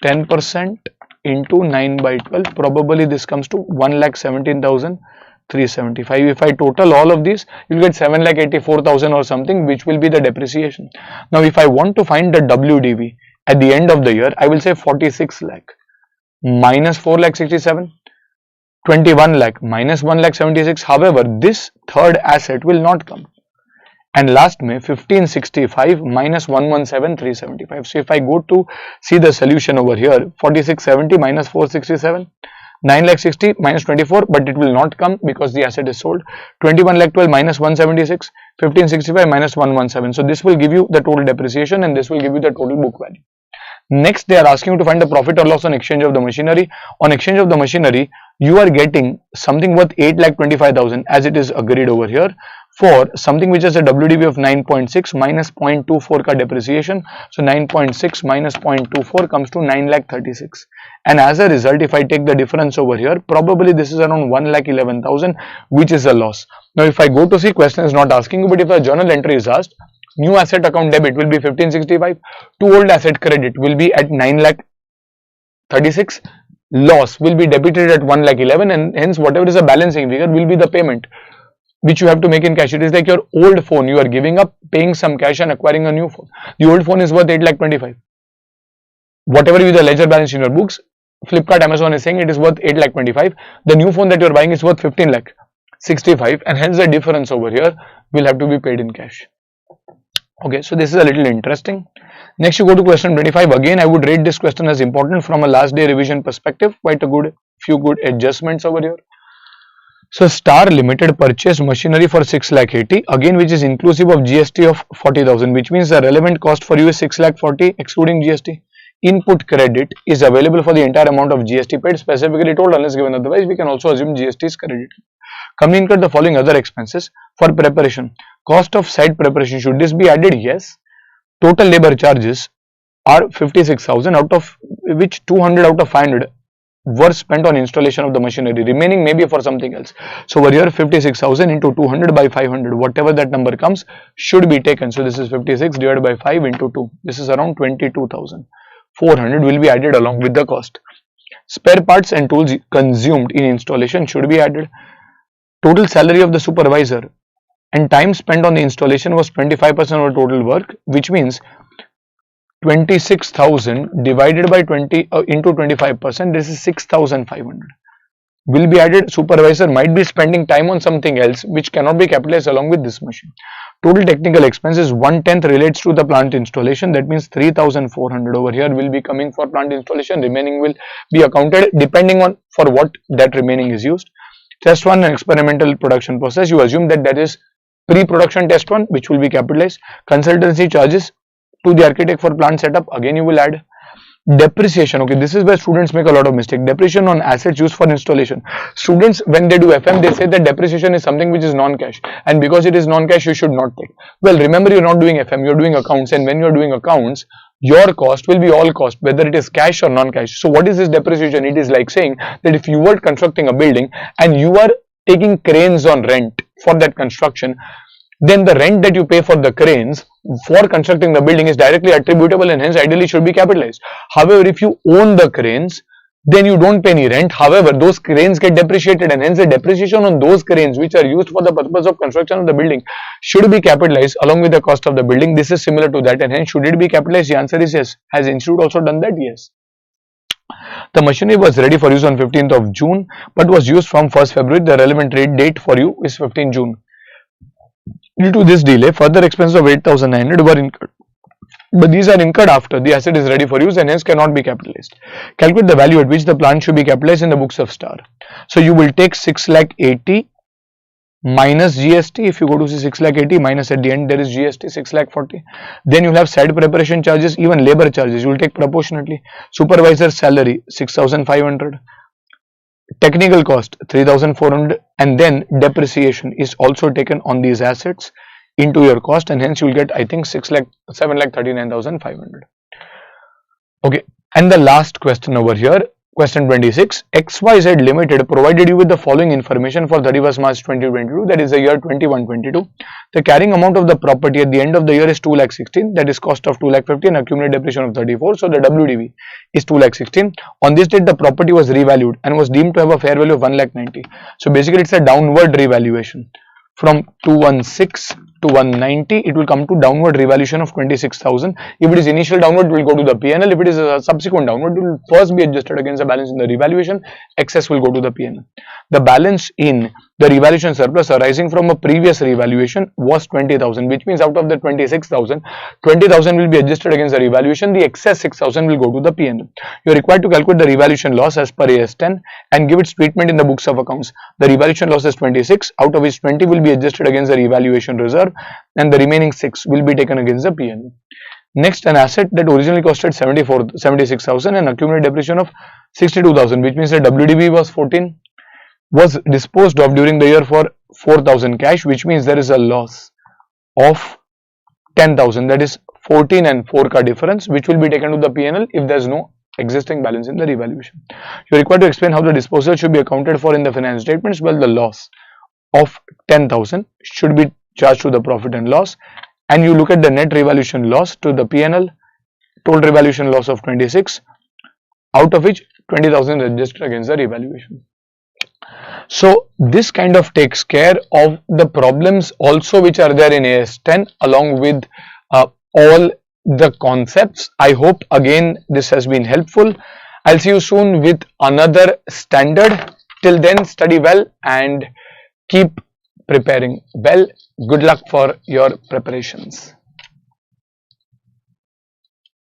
10% into 9 by 12. Probably this comes to 1,17,375. If I total all of these, you will get 7,84,000 or something, which will be the depreciation. Now, if I want to find the WDV at the end of the year, I will say 46 lakh minus 4,67,000. 21 lakh minus 1,76,000. However, this third asset will not come. And last May 1,565 minus 117,375. So if I go to see the solution over here, 4670 minus 467, 9,60,000 minus 24, but it will not come because the asset is sold. 21,12,000 minus 176, 1,565 minus 117. So this will give you the total depreciation and this will give you the total book value. Next, they are asking you to find the profit or loss on exchange of the machinery. On exchange of the machinery, you are getting something worth 8,25,000 as it is agreed over here for something which is a WDV of 9.6 minus 0.24 ka depreciation. So 9.6 minus 0.24 comes to 9,36,000. And as a result, if I take the difference over here, probably this is around 1,11,000, which is a loss. Now, if I go to see, question is not asking you, but if a journal entry is asked, new asset account debit will be 1,565, to old asset credit will be at 9,36,000, loss will be debited at 1,11,000, and hence whatever is a balancing figure will be the payment which you have to make in cash. It is like your old phone, you are giving up, paying some cash and acquiring a new phone. The old phone is worth 8,25,000. Whatever be the ledger balance in your books, Flipkart, Amazon is saying it is worth 8,25,000. The new phone that you are buying is worth 15,65,000, and hence the difference over here will have to be paid in cash. Okay, so this is a little interesting. Next, you go to question 25. Again, I would rate this question as important from a last day revision perspective. Quite a few good adjustments over here. So, Star Limited purchased machinery for 6,80,000, again which is inclusive of GST of 40,000, which means the relevant cost for you is 6,40,000 excluding GST. Input credit is available for the entire amount of GST paid, specifically told unless given otherwise. We can also assume GST is credited. Company incurred the following other expenses for preparation. Cost of site preparation, should this be added? Yes. Total labor charges are 56,000, out of which 200 out of 500 were spent on installation of the machinery. Remaining maybe for something else. So over here 56,000 into 200 by 500, whatever that number comes should be taken. So this is 56 divided by 5 into 2. This is around 22,400 will be added along with the cost. Spare parts and tools consumed in installation should be added. Total salary of the supervisor and time spent on the installation was 25% of total work, which means 26,000 divided by 20 into 25%, this is 6,500 will be added. Supervisor might be spending time on something else which cannot be capitalized along with this machine. Total technical expenses 1/10 relates to the plant installation, that means 3,400 over here will be coming for plant installation, remaining will be accounted depending on for what that remaining is used. Test 1 and experimental production process, you assume that is pre-production test 1 which will be capitalized. Consultancy charges to the architect for plant setup, again you will add. Depreciation, okay, this is where students make a lot of mistake. Depreciation on assets used for installation. Students, when they do FM, they say that depreciation is something which is non-cash, and because it is non-cash you should not take. Well, remember, you're not doing FM, you're doing accounts, and when you're doing accounts, your cost will be all cost, whether it is cash or non-cash. So what is this depreciation? It is like saying that if you were constructing a building and you are taking cranes on rent for that construction, then the rent that you pay for the cranes for constructing the building is directly attributable and hence ideally should be capitalized. However, if you own the cranes, then you don't pay any rent. However, those cranes get depreciated and hence the depreciation on those cranes which are used for the purpose of construction of the building should be capitalized along with the cost of the building. This is similar to that, and hence should it be capitalized? The answer is yes. Has institute also done that? Yes. The machinery was ready for use on 15th of June but was used from 1st February. The relevant date for you is 15 June. Due to this delay, further expenses of 8,900 were incurred, but these are incurred after the asset is ready for use and hence cannot be capitalized. Calculate the value at which the plant should be capitalized in the books of Star. So you will take 6,80,000 minus GST. If you go to see 6,80,000 minus at the end there is GST 6,40,000. Then you will have site preparation charges, even labor charges you will take proportionately. Supervisor salary 6,500. Technical cost 3,400, and then depreciation is also taken on these assets into your cost, and hence you will get, I think, 7,39,500. Okay, and the last question over here, question 26. XYZ Limited provided you with the following information for 31st March 2022, that is the year 21-22. The carrying amount of the property at the end of the year is 2,16,000, that is cost of 2,50,000 and accumulated depreciation of 34. So the WDV is 2,16,000. On this date, the property was revalued and was deemed to have a fair value of 1,90,000. So basically, it's a downward revaluation. From 216 to 190, it will come to downward revaluation of 26,000. If it is initial downward, it will go to the PNL. If it is a subsequent downward, it will first be adjusted against the balance in the revaluation. Excess will go to the PNL. The balance in the revaluation surplus arising from a previous revaluation was 20,000, which means out of the 26,000, 20,000 will be adjusted against the revaluation. The excess 6,000 will go to the PNL. You are required to calculate the revaluation loss as per AS 10 and give its treatment in the books of accounts. The revaluation loss is 26, out of which 20 will be adjusted against the revaluation reserve and the remaining 6 will be taken against the PNL. Next, an asset that originally costed 76,000 and accumulated depreciation of 62,000, which means the WDV was 14, was disposed of during the year for 4,000 cash, which means there is a loss of 10,000, that is 14 and 4 ka difference, which will be taken to the PNL if there is no existing balance in the revaluation. You are required to explain how the disposal should be accounted for in the finance statements. Well, the loss of 10,000 should be charged to the profit and loss, and you look at the net revaluation loss to the PNL, total revaluation loss of 26, out of which 20,000 is adjusted against the revaluation. So this kind of takes care of the problems also which are there in AS 10 along with all the concepts. I hope again this has been helpful. I'll see you soon with another standard. Till then, study well and keep preparing well. Good luck for your preparations.